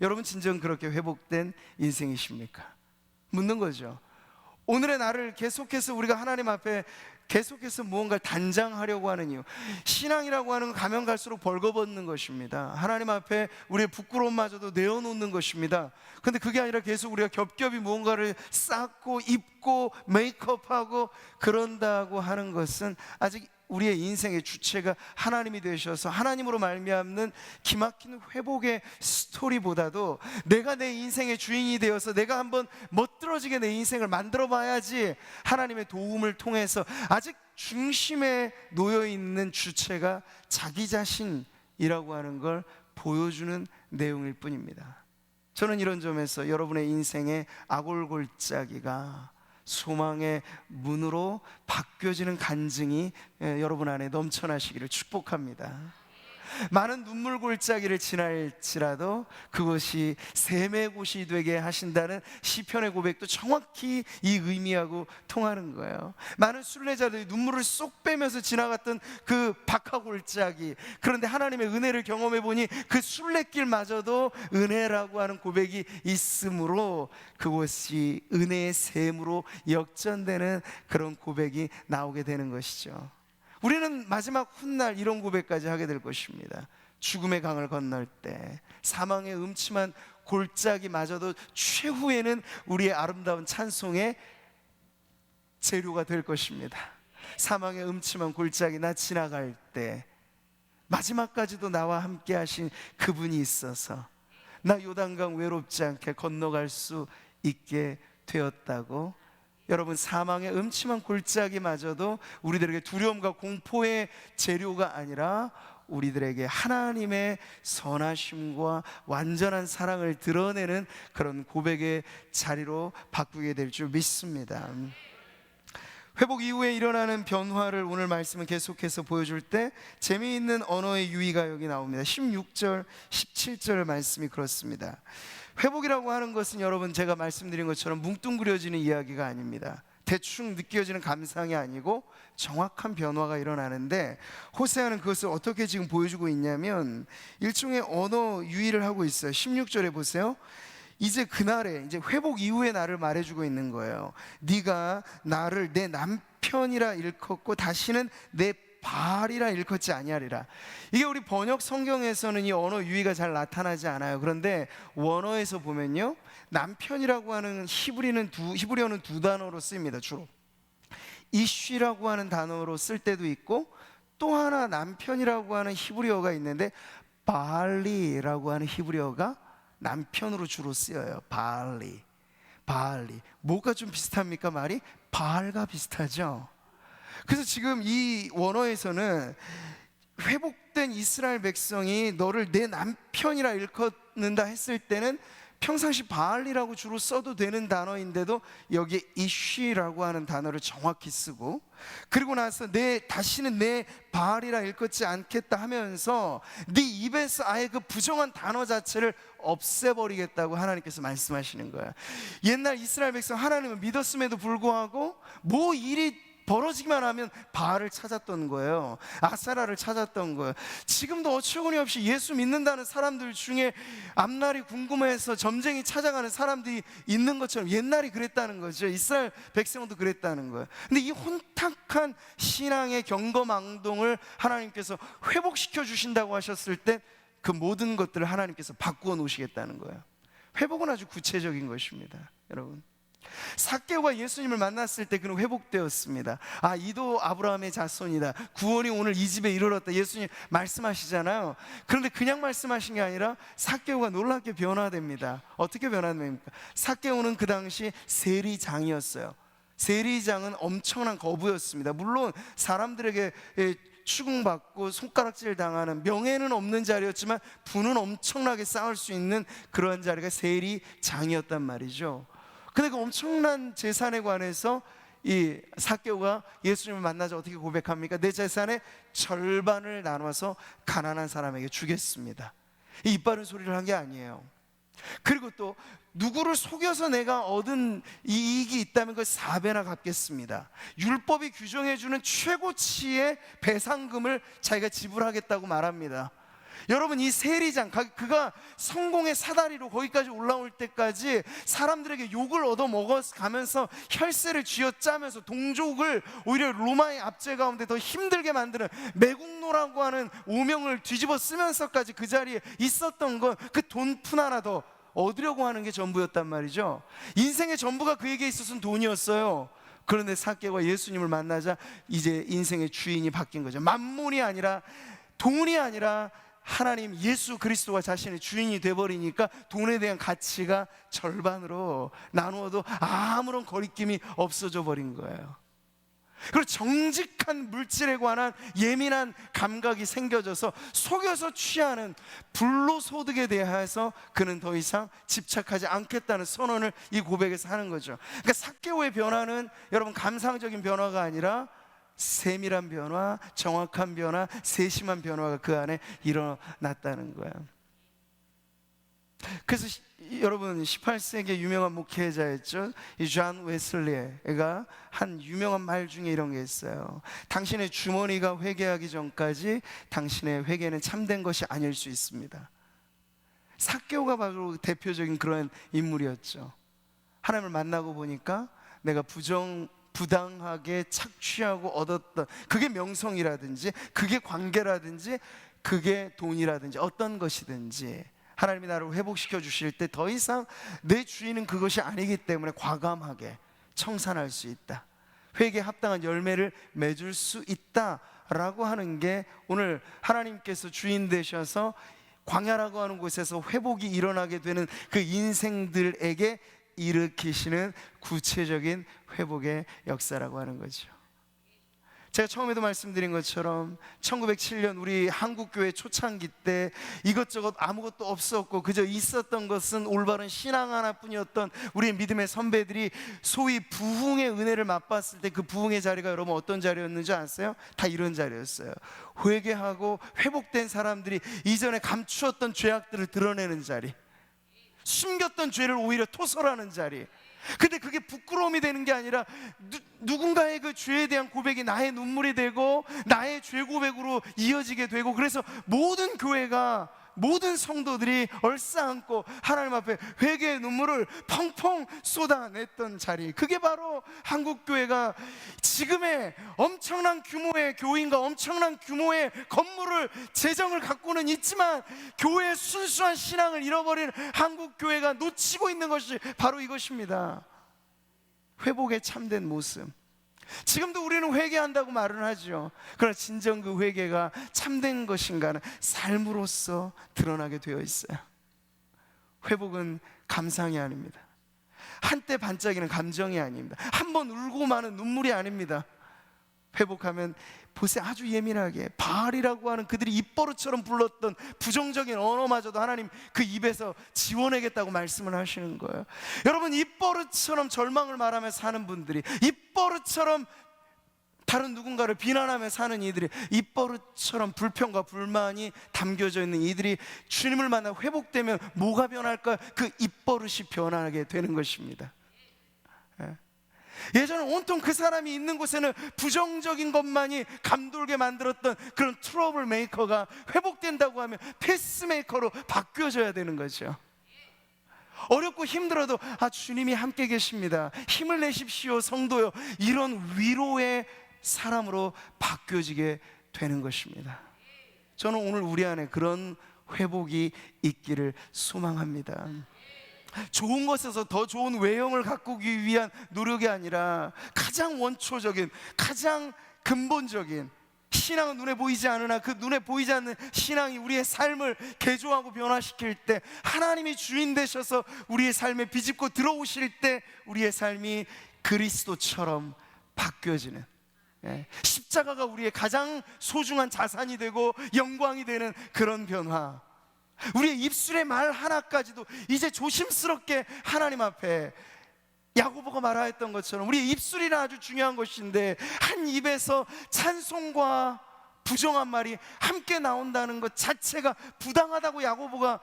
A: 여러분, 진정 그렇게 회복된 인생이십니까? 묻는 거죠. 오늘의 나를 계속해서 우리가 하나님 앞에 계속해서 무언가를 단장하려고 하는 이유, 신앙이라고 하는 건 가면 갈수록 벌거벗는 것입니다. 하나님 앞에 우리의 부끄러움마저도 내어놓는 것입니다. 근데 그게 아니라 계속 우리가 겹겹이 무언가를 쌓고 입고 메이크업하고 그런다고 하는 것은 아직 우리의 인생의 주체가 하나님이 되셔서 하나님으로 말미암는 기막힌 회복의 스토리보다도, 내가 내 인생의 주인이 되어서 내가 한번 멋들어지게 내 인생을 만들어 봐야지, 하나님의 도움을 통해서 아직 중심에 놓여있는 주체가 자기 자신이라고 하는 걸 보여주는 내용일 뿐입니다. 저는 이런 점에서 여러분의 인생의 아골골짜기가 소망의 문으로 바뀌어지는 간증이 여러분 안에 넘쳐나시기를 축복합니다. 많은 눈물 골짜기를 지날지라도 그것이 샘의 곳이 되게 하신다는 시편의 고백도 정확히 이 의미하고 통하는 거예요. 많은 순례자들이 눈물을 쏙 빼면서 지나갔던 그 박하 골짜기, 그런데 하나님의 은혜를 경험해 보니 그 순례길마저도 은혜라고 하는 고백이 있으므로 그것이 은혜의 샘으로 역전되는 그런 고백이 나오게 되는 것이죠. 우리는 마지막 훗날 이런 고백까지 하게 될 것입니다. 죽음의 강을 건널 때 사망의 음침한 골짜기마저도 최후에는 우리의 아름다운 찬송의 재료가 될 것입니다. 사망의 음침한 골짜기 나 지나갈 때 마지막까지도 나와 함께 하신 그분이 있어서 나 요단강 외롭지 않게 건너갈 수 있게 되었다고. 여러분, 사망의 음침한 골짜기마저도 우리들에게 두려움과 공포의 재료가 아니라 우리들에게 하나님의 선하심과 완전한 사랑을 드러내는 그런 고백의 자리로 바꾸게 될 줄 믿습니다. 회복 이후에 일어나는 변화를 오늘 말씀은 계속해서 보여줄 때 재미있는 언어의 유의가 여기 나옵니다. 16절, 17절 말씀이 그렇습니다. 회복이라고 하는 것은 여러분, 제가 말씀드린 것처럼 뭉뚱그려지는 이야기가 아닙니다. 대충 느껴지는 감상이 아니고 정확한 변화가 일어나는데, 호세아는 그것을 어떻게 지금 보여주고 있냐면 일종의 언어 유의를 하고 있어요. 16절에 보세요. 이제 그날에, 이제 회복 이후의 나를 말해주고 있는 거예요. 네가 나를 내 남편이라 일컫고 다시는 내 바알이라 일컫지 아니하리라. 이게 우리 번역 성경에서는 이 언어 유의가 잘 나타나지 않아요. 그런데 원어에서 보면요, 남편이라고 하는 히브리어는 두 단어로 쓰입니다. 주로 이쉬라고 하는 단어로 쓸 때도 있고, 또 하나 남편이라고 하는 히브리어가 있는데 바알리라고 하는 히브리어가 남편으로 주로 쓰여요. 바알리. 뭐가 좀 비슷합니까? 말이 바알과 비슷하죠. 그래서 지금 이 원어에서는 회복된 이스라엘 백성이 너를 내 남편이라 일컫는다 했을 때는 평상시 바알이라고 주로 써도 되는 단어인데도 여기에 이쉬라고 하는 단어를 정확히 쓰고, 그리고 나서 다시는 내 바알이라 일컫지 않겠다 하면서 네 입에서 아예 그 부정한 단어 자체를 없애버리겠다고 하나님께서 말씀하시는 거예요. 옛날 이스라엘 백성 하나님을 믿었음에도 불구하고 뭐 일이 벌어지기만 하면 바알을 찾았던 거예요. 아세라를 찾았던 거예요. 지금도 어처구니 없이 예수 믿는다는 사람들 중에 앞날이 궁금해서 점쟁이 찾아가는 사람들이 있는 것처럼 옛날이 그랬다는 거죠. 이스라엘 백성도 그랬다는 거예요. 근데 이 혼탁한 신앙의 경거망동을 하나님께서 회복시켜 주신다고 하셨을 때 그 모든 것들을 하나님께서 바꾸어 놓으시겠다는 거예요. 회복은 아주 구체적인 것입니다, 여러분. 삭개오가 예수님을 만났을 때 그는 회복되었습니다. 이도 아브라함의 자손이다, 구원이 오늘 이 집에 이르렀다, 예수님 말씀하시잖아요. 그런데 그냥 말씀하신 게 아니라 삭개오가 놀랍게 변화됩니다. 어떻게 변화됩니까? 삭개오는 그 당시 세리장이었어요. 세리장은 엄청난 거부였습니다. 물론 사람들에게 추궁받고 손가락질 당하는, 명예는 없는 자리였지만 부는 엄청나게 쌓을 수 있는 그러한 자리가 세리장이었단 말이죠. 근데 그 엄청난 재산에 관해서 이 삭개오가 예수님을 만나자 어떻게 고백합니까? 내 재산의 절반을 나눠서 가난한 사람에게 주겠습니다. 입 바른 소리를 한 게 아니에요. 그리고 또 누구를 속여서 내가 얻은 이익이 있다면 그걸 4배나 갚겠습니다. 율법이 규정해주는 최고치의 배상금을 자기가 지불하겠다고 말합니다. 여러분, 이 세리장, 그가 성공의 사다리로 거기까지 올라올 때까지 사람들에게 욕을 얻어 먹어가면서 혈세를 쥐어짜면서 동족을 오히려 로마의 압제 가운데 더 힘들게 만드는 매국노라고 하는 오명을 뒤집어 쓰면서까지 그 자리에 있었던 건 그 돈 푼 하나 더 얻으려고 하는 게 전부였단 말이죠. 인생의 전부가 그에게 있어서는 돈이었어요. 그런데 삭개오가 예수님을 만나자 이제 인생의 주인이 바뀐 거죠. 만몬이 아니라, 돈이 아니라 하나님 예수 그리스도가 자신의 주인이 돼버리니까 돈에 대한 가치가 절반으로 나누어도 아무런 거리낌이 없어져 버린 거예요. 그리고 정직한 물질에 관한 예민한 감각이 생겨져서 속여서 취하는 불로소득에 대해서 그는 더 이상 집착하지 않겠다는 선언을 이 고백에서 하는 거죠. 그러니까 삭개오의 변화는 여러분 감상적인 변화가 아니라 세밀한 변화, 정확한 변화, 세심한 변화가 그 안에 일어났다는 거예요. 그래서 여러분, 18세기의 유명한 목회자였죠, 이 존 웨슬리가 한 유명한 말 중에 이런 게 있어요. 당신의 주머니가 회개하기 전까지 당신의 회개는 참된 것이 아닐 수 있습니다. 삭개오가 바로 대표적인 그런 인물이었죠. 하나님을 만나고 보니까 내가 부당하게 착취하고 얻었던, 그게 명성이라든지 그게 관계라든지 그게 돈이라든지 어떤 것이든지 하나님이 나를 회복시켜 주실 때 더 이상 내 주인은 그것이 아니기 때문에 과감하게 청산할 수 있다, 회개에 합당한 열매를 맺을 수 있다라고 하는 게 오늘 하나님께서 주인 되셔서 광야라고 하는 곳에서 회복이 일어나게 되는 그 인생들에게 일으키시는 구체적인 회복의 역사라고 하는 거죠. 제가 처음에도 말씀드린 것처럼 1907년 우리 한국교회 초창기 때 이것저것 아무것도 없었고 그저 있었던 것은 올바른 신앙 하나뿐이었던 우리 믿음의 선배들이 소위 부흥의 은혜를 맛봤을 때 그 부흥의 자리가 여러분 어떤 자리였는지 아세요? 다 이런 자리였어요. 회개하고 회복된 사람들이 이전에 감추었던 죄악들을 드러내는 자리, 숨겼던 죄를 오히려 토설하는 자리. 근데 그게 부끄러움이 되는 게 아니라 누군가의 그 죄에 대한 고백이 나의 눈물이 되고 나의 죄 고백으로 이어지게 되고, 그래서 모든 교회가 모든 성도들이 얼싸안고 하나님 앞에 회개의 눈물을 펑펑 쏟아냈던 자리, 그게 바로 한국교회가 지금의 엄청난 규모의 교인과 엄청난 규모의 건물을 재정을 갖고는 있지만 교회의 순수한 신앙을 잃어버린 한국교회가 놓치고 있는 것이 바로 이것입니다. 회복의 참된 모습. 지금도 우리는 회개한다고 말은 하죠. 그러나 진정 그 회개가 참된 것인가는 삶으로서 드러나게 되어 있어요. 회복은 감상이 아닙니다. 한때 반짝이는 감정이 아닙니다. 한번 울고 마는 눈물이 아닙니다. 회복하면 보세요, 아주 예민하게 바알이라고 하는 그들이 입버릇처럼 불렀던 부정적인 언어마저도 하나님 그 입에서 지워내겠다고 말씀을 하시는 거예요. 여러분, 입버릇처럼 절망을 말하며 사는 분들이, 입버릇처럼 다른 누군가를 비난하며 사는 이들이, 입버릇처럼 불평과 불만이 담겨져 있는 이들이 주님을 만나 회복되면 뭐가 변할까? 그 입버릇이 변하게 되는 것입니다. 예전에 온통 그 사람이 있는 곳에는 부정적인 것만이 감돌게 만들었던 그런 트러블 메이커가 회복된다고 하면 페이스메이커로 바뀌어져야 되는 거죠. 어렵고 힘들어도 주님이 함께 계십니다, 힘을 내십시오 성도요, 이런 위로의 사람으로 바뀌어지게 되는 것입니다. 저는 오늘 우리 안에 그런 회복이 있기를 소망합니다. 좋은 것에서 더 좋은 외형을 가꾸기 위한 노력이 아니라 가장 원초적인, 가장 근본적인 신앙은 눈에 보이지 않으나 그 눈에 보이지 않는 신앙이 우리의 삶을 개조하고 변화시킬 때, 하나님이 주인 되셔서 우리의 삶에 비집고 들어오실 때 우리의 삶이 그리스도처럼 바뀌어지는, 십자가가 우리의 가장 소중한 자산이 되고 영광이 되는 그런 변화. 우리의 입술의 말 하나까지도 이제 조심스럽게 하나님 앞에, 야고보가 말하였던 것처럼 우리의 입술이란 아주 중요한 것인데 한 입에서 찬송과 부정한 말이 함께 나온다는 것 자체가 부당하다고 야고보가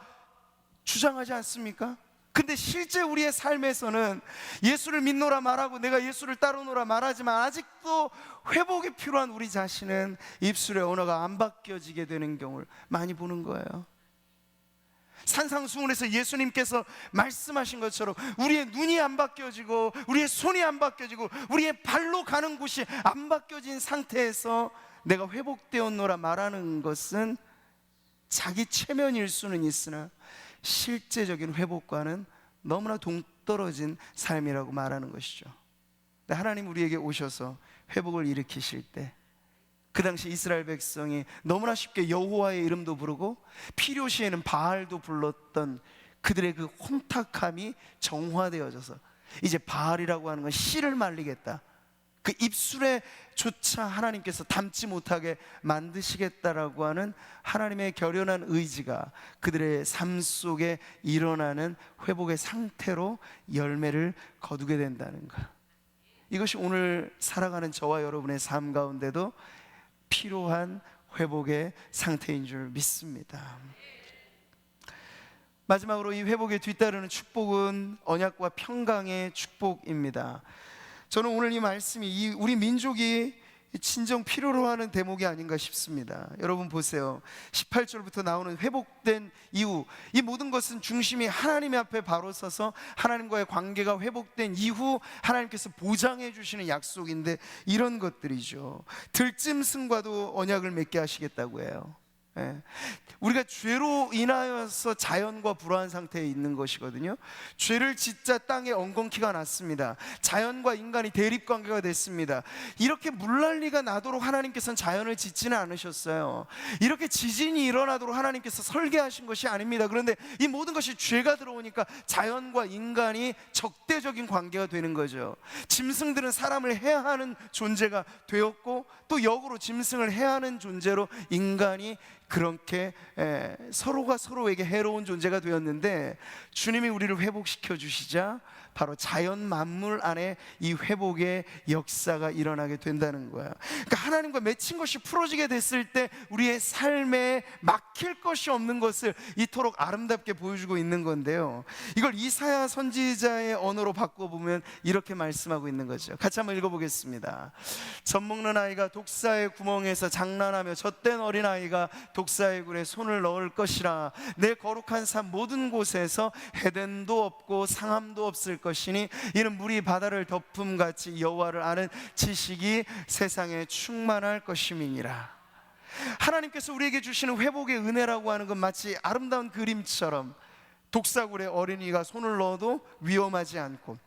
A: 주장하지 않습니까? 근데 실제 우리의 삶에서는 예수를 믿노라 말하고 내가 예수를 따르노라 말하지만 아직도 회복이 필요한 우리 자신은 입술의 언어가 안 바뀌어지게 되는 경우를 많이 보는 거예요. 산상수훈에서 예수님께서 말씀하신 것처럼 우리의 눈이 안 바뀌어지고 우리의 손이 안 바뀌어지고 우리의 발로 가는 곳이 안 바뀌어진 상태에서 내가 회복되었노라 말하는 것은 자기 체면일 수는 있으나 실제적인 회복과는 너무나 동떨어진 삶이라고 말하는 것이죠. 하나님 우리에게 오셔서 회복을 일으키실 때, 그 당시 이스라엘 백성이 너무나 쉽게 여호와의 이름도 부르고 필요시에는 바알도 불렀던 그들의 그 혼탁함이 정화되어져서 이제 바알이라고 하는 건 씨를 말리겠다, 그 입술에 조차 하나님께서 담지 못하게 만드시겠다라고 하는 하나님의 결연한 의지가 그들의 삶 속에 일어나는 회복의 상태로 열매를 거두게 된다는 것, 이것이 오늘 살아가는 저와 여러분의 삶 가운데도 필요한 회복의 상태인 줄 믿습니다. 마지막으로 이 회복에 뒤따르는 축복은 언약과 평강의 축복입니다. 저는 오늘 이 말씀이 우리 민족이 진정 필요로 하는 대목이 아닌가 싶습니다. 여러분 보세요, 18절부터 나오는 회복된 이후, 이 모든 것은 중심이 하나님 앞에 바로 서서 하나님과의 관계가 회복된 이후 하나님께서 보장해 주시는 약속인데, 이런 것들이죠. 들짐승과도 언약을 맺게 하시겠다고 해요. 우리가 죄로 인하여서 자연과 불화한 상태에 있는 것이거든요. 죄를 짓자 땅에 엉겅퀴가 났습니다. 자연과 인간이 대립관계가 됐습니다. 이렇게 물난리가 나도록 하나님께서는 자연을 짓지는 않으셨어요. 이렇게 지진이 일어나도록 하나님께서 설계하신 것이 아닙니다. 그런데 이 모든 것이 죄가 들어오니까 자연과 인간이 적대적인 관계가 되는 거죠. 짐승들은 사람을 해하는 존재가 되었고, 또 역으로 짐승을 해하는 존재로 인간이 그렇게 서로가 서로에게 해로운 존재가 되었는데, 주님이 우리를 회복시켜 주시자 바로 자연 만물 안에 이 회복의 역사가 일어나게 된다는 거야. 그러니까 하나님과 맺힌 것이 풀어지게 됐을 때 우리의 삶에 막힐 것이 없는 것을 이토록 아름답게 보여주고 있는 건데요, 이걸 이사야 선지자의 언어로 바꿔보면 이렇게 말씀하고 있는 거죠. 같이 한번 읽어보겠습니다. 젖먹는 아이가 독사의 구멍에서 장난하며 젖된 어린아이가 독사의 굴에 손을 넣을 것이라. 내 거룩한 산 모든 곳에서 해됨도 없고 상함도 없을 것이니 이는 물이 바다를 덮음같이 여호와를 아는 지식이 세상에 충만할 것임이니라. 하나님께서 우리에게 주시는 회복의 은혜라고 하는 건 마치 아름다운 그림처럼 독사굴에 어린이가 손을 넣어도 위험하지 않고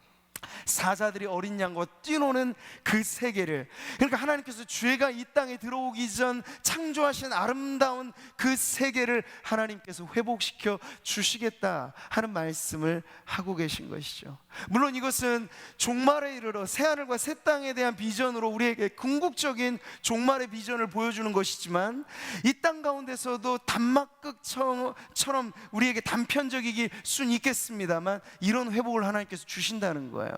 A: 사자들이 어린 양과 뛰노는 그 세계를, 그러니까 하나님께서 죄가 이 땅에 들어오기 전 창조하신 아름다운 그 세계를 하나님께서 회복시켜 주시겠다 하는 말씀을 하고 계신 것이죠. 물론 이것은 종말에 이르러 새하늘과 새 땅에 대한 비전으로 우리에게 궁극적인 종말의 비전을 보여주는 것이지만, 이 땅 가운데서도 단막극처럼 우리에게 단편적이길 순 있겠습니다만 이런 회복을 하나님께서 주신다는 거예요.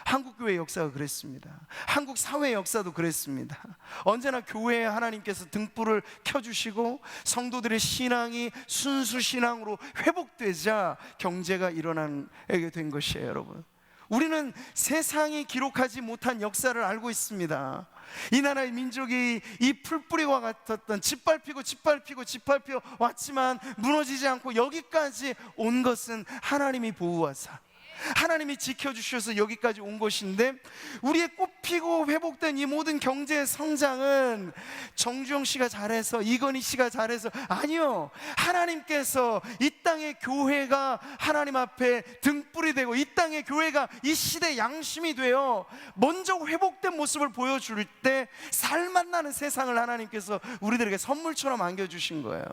A: 한국교회 역사가 그랬습니다. 한국 사회 역사도 그랬습니다. 언제나 교회에 하나님께서 등불을 켜주시고 성도들의 신앙이 순수 신앙으로 회복되자 경제가 일어나게 된 것이에요. 여러분, 우리는 세상이 기록하지 못한 역사를 알고 있습니다. 이 나라의 민족이 이 풀뿌리와 같았던 짓밟히고 왔지만 무너지지 않고 여기까지 온 것은 하나님이 보호하사 하나님이 지켜주셔서 여기까지 온 것인데, 우리의 꽃피고 회복된 이 모든 경제의 성장은 정주영 씨가 잘해서, 이건희 씨가 잘해서, 아니요, 하나님께서 이 땅의 교회가 하나님 앞에 등불이 되고 이 땅의 교회가 이 시대 양심이 되어 먼저 회복된 모습을 보여줄 때 살맛 나는 세상을 하나님께서 우리들에게 선물처럼 안겨주신 거예요.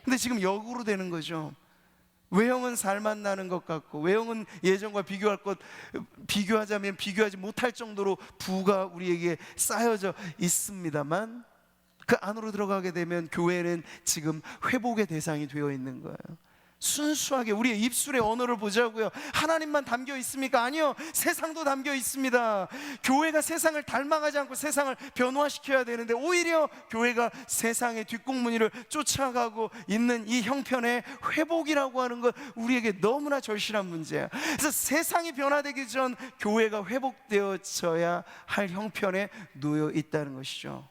A: 근데 지금 역으로 되는 거죠. 외형은 살맛 나는 것 같고, 외형은 예전과 비교하자면 비교하지 못할 정도로 부가 우리에게 쌓여져 있습니다만, 그 안으로 들어가게 되면 교회는 지금 회복의 대상이 되어 있는 거예요. 순수하게 우리의 입술의 언어를 보자고요. 하나님만 담겨 있습니까? 아니요, 세상도 담겨 있습니다. 교회가 세상을 닮아가지 않고 세상을 변화시켜야 되는데, 오히려 교회가 세상의 뒷공무니를 쫓아가고 있는 이 형편의 회복이라고 하는 것, 우리에게 너무나 절실한 문제야. 그래서 세상이 변화되기 전 교회가 회복되어져야 할 형편에 놓여 있다는 것이죠.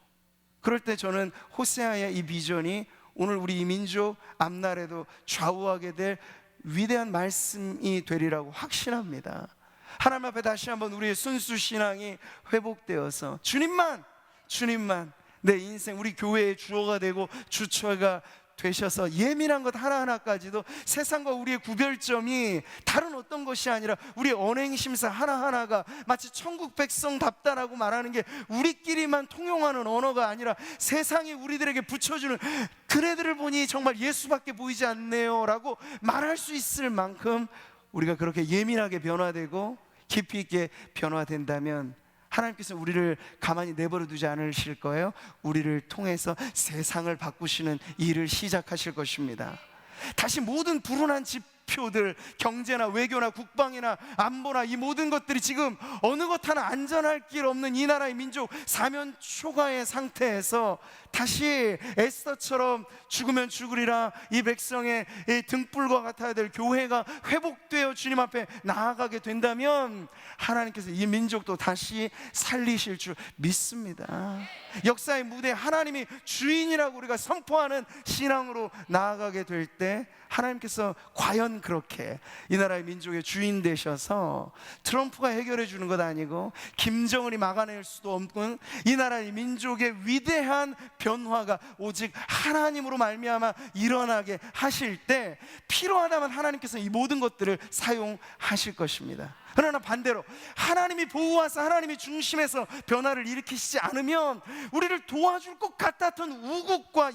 A: 그럴 때 저는 호세아의 이 비전이 오늘 우리 이 민족 앞날에도 좌우하게 될 위대한 말씀이 되리라고 확신합니다. 하나님 앞에 다시 한번 우리의 순수 신앙이 회복되어서 주님만 내 인생, 우리 교회의 주어가 되고 주처가 되셔서 예민한 것 하나하나까지도 세상과 우리의 구별점이 다른 어떤 것이 아니라 우리의 언행심사 하나하나가 마치 천국 백성답다라고 말하는 게 우리끼리만 통용하는 언어가 아니라 세상이 우리들에게 붙여주는, 그네들을 보니 정말 예수밖에 보이지 않네요 라고 말할 수 있을 만큼 우리가 그렇게 예민하게 변화되고 깊이 있게 변화된다면 하나님께서 우리를 가만히 내버려 두지 않으실 거예요. 우리를 통해서 세상을 바꾸시는 일을 시작하실 것입니다. 다시 모든 불운한 지표들, 경제나 외교나 국방이나 안보나 이 모든 것들이 지금 어느 것 하나 안전할 길 없는 이 나라의 민족 사면 초과의 상태에서 다시 에스더처럼 죽으면 죽으리라 이 백성의 이 등불과 같아야 될 교회가 회복되어 주님 앞에 나아가게 된다면 하나님께서 이 민족도 다시 살리실 줄 믿습니다. 역사의 무대 하나님이 주인이라고 우리가 선포하는 신앙으로 나아가게 될 때 하나님께서 과연 그렇게 이 나라의 민족의 주인 되셔서 트럼프가 해결해 주는 것 아니고 김정은이 막아낼 수도 없는 이 나라의 민족의 위대한 변화가 오직 하나님으로 말미암아 일어나게 하실 때 필요하다면 하나님께서 이 모든 것들을 사용하실 것입니다. 그러나 반대로 하나님이 보호하사 하나님이 중심에서 변화를 일으키시지 않으면 우리를 도와줄 것 같았던 우국과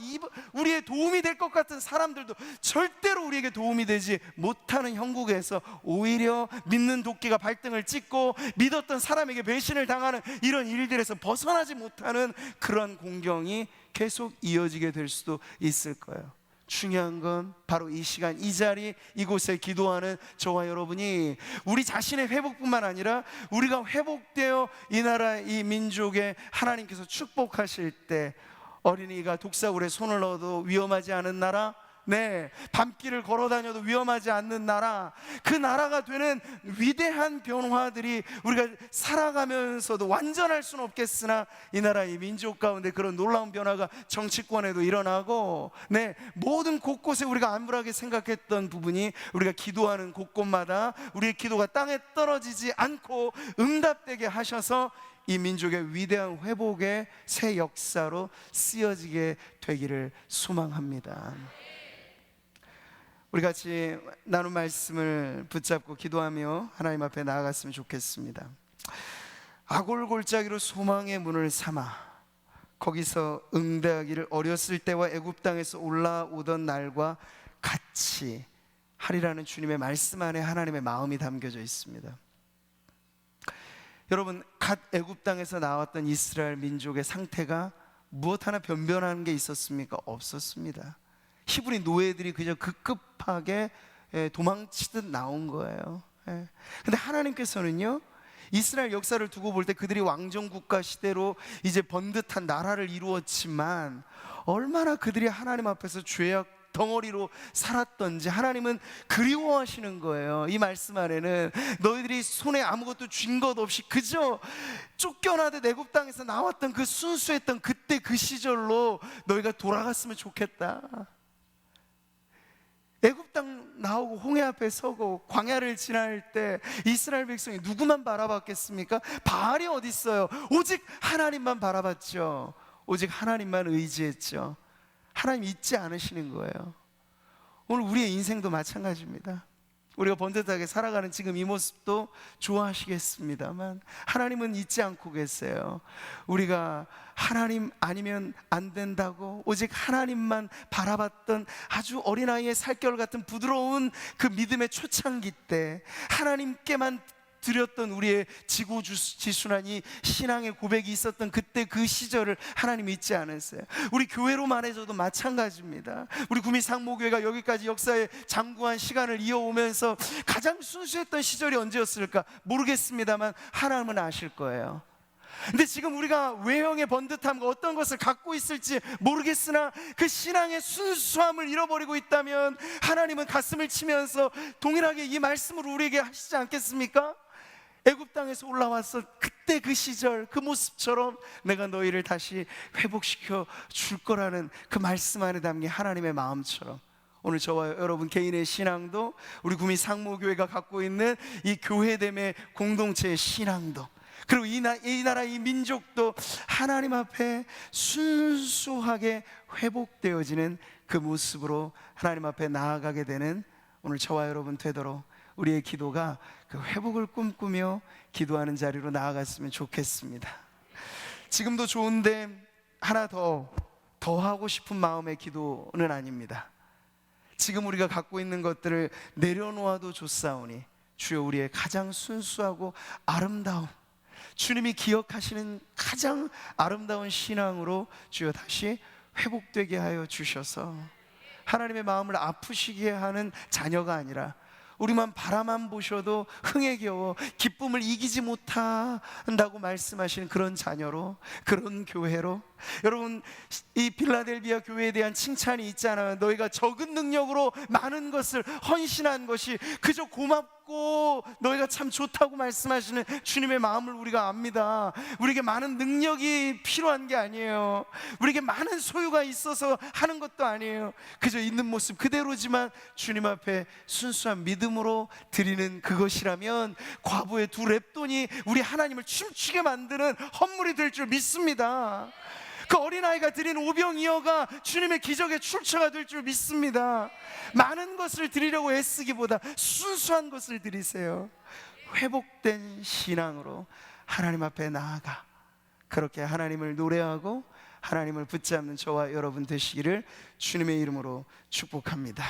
A: 우리의 도움이 될 것 같은 사람들도 절대로 우리에게 도움이 되지 못하는 형국에서 오히려 믿는 도끼가 발등을 찍고 믿었던 사람에게 배신을 당하는 이런 일들에서 벗어나지 못하는 그런 공경이 계속 이어지게 될 수도 있을 거예요. 중요한 건 바로 이 시간 이 자리 이곳에 기도하는 저와 여러분이 우리 자신의 회복뿐만 아니라 우리가 회복되어 이 나라 이 민족에 하나님께서 축복하실 때 어린이가 독사굴에 손을 넣어도 위험하지 않은 나라, 네, 밤길을 걸어 다녀도 위험하지 않는 나라, 그 나라가 되는 위대한 변화들이 우리가 살아가면서도 완전할 수는 없겠으나 이 나라의 민족 가운데 그런 놀라운 변화가 정치권에도 일어나고, 네, 모든 곳곳에 우리가 암울하게 생각했던 부분이 우리가 기도하는 곳곳마다 우리의 기도가 땅에 떨어지지 않고 응답되게 하셔서 이 민족의 위대한 회복의 새 역사로 쓰여지게 되기를 소망합니다. 우리 같이 나눈 말씀을 붙잡고 기도하며 하나님 앞에 나아갔으면 좋겠습니다. 아골골짜기로 소망의 문을 삼아 거기서 응대하기를 어렸을 때와 애굽 땅에서 올라오던 날과 같이 하리라는 주님의 말씀 안에 하나님의 마음이 담겨져 있습니다. 여러분, 갓 애굽 땅에서 나왔던 이스라엘 민족의 상태가 무엇 하나 변변한 게 있었습니까? 없었습니다. 히브리 노예들이 그저 급급하게 도망치듯 나온 거예요. 근데 하나님께서는요, 이스라엘 역사를 두고 볼 때 그들이 왕정국가 시대로 이제 번듯한 나라를 이루었지만 얼마나 그들이 하나님 앞에서 죄악 덩어리로 살았던지 하나님은 그리워하시는 거예요. 이 말씀 안에는 너희들이 손에 아무것도 쥔 것 없이 그저 쫓겨나듯 애굽 땅에서 나왔던 그 순수했던 그때 그 시절로 너희가 돌아갔으면 좋겠다. 애굽 땅 나오고 홍해 앞에 서고 광야를 지날 때 이스라엘 백성이 누구만 바라봤겠습니까? 바알이 어디 있어요? 오직 하나님만 바라봤죠. 오직 하나님만 의지했죠. 하나님 잊지 않으시는 거예요. 오늘 우리의 인생도 마찬가지입니다. 우리가 번듯하게 살아가는 지금 이 모습도 좋아하시겠습니다만 하나님은 잊지 않고 계세요. 우리가 하나님 아니면 안 된다고 오직 하나님만 바라봤던 아주 어린아이의 살결 같은 부드러운 그 믿음의 초창기 때 하나님께만 드렸던 우리의 지고지순한 이 신앙의 고백이 있었던 그때 그 시절을 하나님 잊지 않으세요. 우리 교회로 말해줘도 마찬가지입니다. 우리 구미 상모교회가 여기까지 역사의 장구한 시간을 이어오면서 가장 순수했던 시절이 언제였을까 모르겠습니다만 하나님은 아실 거예요. 근데 지금 우리가 외형의 번듯함과 어떤 것을 갖고 있을지 모르겠으나 그 신앙의 순수함을 잃어버리고 있다면 하나님은 가슴을 치면서 동일하게 이 말씀을 우리에게 하시지 않겠습니까? 애굽 땅에서 올라와서 그때 그 시절 그 모습처럼 내가 너희를 다시 회복시켜 줄 거라는 그 말씀 안에 담긴 하나님의 마음처럼 오늘 저와 여러분 개인의 신앙도 우리 구미 상모교회가 갖고 있는 이 교회됨의 공동체의 신앙도 그리고 이 나라 이 민족도 하나님 앞에 순수하게 회복되어지는 그 모습으로 하나님 앞에 나아가게 되는 오늘 저와 여러분 되도록 우리의 기도가 그 회복을 꿈꾸며 기도하는 자리로 나아갔으면 좋겠습니다. 지금도 좋은데 하나 더 하고 싶은 마음의 기도는 아닙니다. 지금 우리가 갖고 있는 것들을 내려놓아도 좋사오니 주여 우리의 가장 순수하고 아름다운 주님이 기억하시는 가장 아름다운 신앙으로 주여 다시 회복되게 하여 주셔서 하나님의 마음을 아프시게 하는 자녀가 아니라 우리만 바라만 보셔도 흥에 겨워 기쁨을 이기지 못한다고 말씀하시는 그런 자녀로 그런 교회로 여러분 이 빌라델비아 교회에 대한 칭찬이 있잖아요. 너희가 적은 능력으로 많은 것을 헌신한 것이 그저 고맙고 너희가 참 좋다고 말씀하시는 주님의 마음을 우리가 압니다. 우리에게 많은 능력이 필요한 게 아니에요. 우리에게 많은 소유가 있어서 하는 것도 아니에요. 그저 있는 모습 그대로지만 주님 앞에 순수한 믿음으로 드리는 그것이라면 과부의 두 랩돈이 우리 하나님을 춤추게 만드는 헌물이 될 줄 믿습니다. 그 어린아이가 드린 오병이어가 주님의 기적의 출처가 될 줄 믿습니다. 많은 것을 드리려고 애쓰기보다 순수한 것을 드리세요. 회복된 신앙으로 하나님 앞에 나아가 그렇게 하나님을 노래하고 하나님을 붙잡는 저와 여러분 되시기를 주님의 이름으로 축복합니다.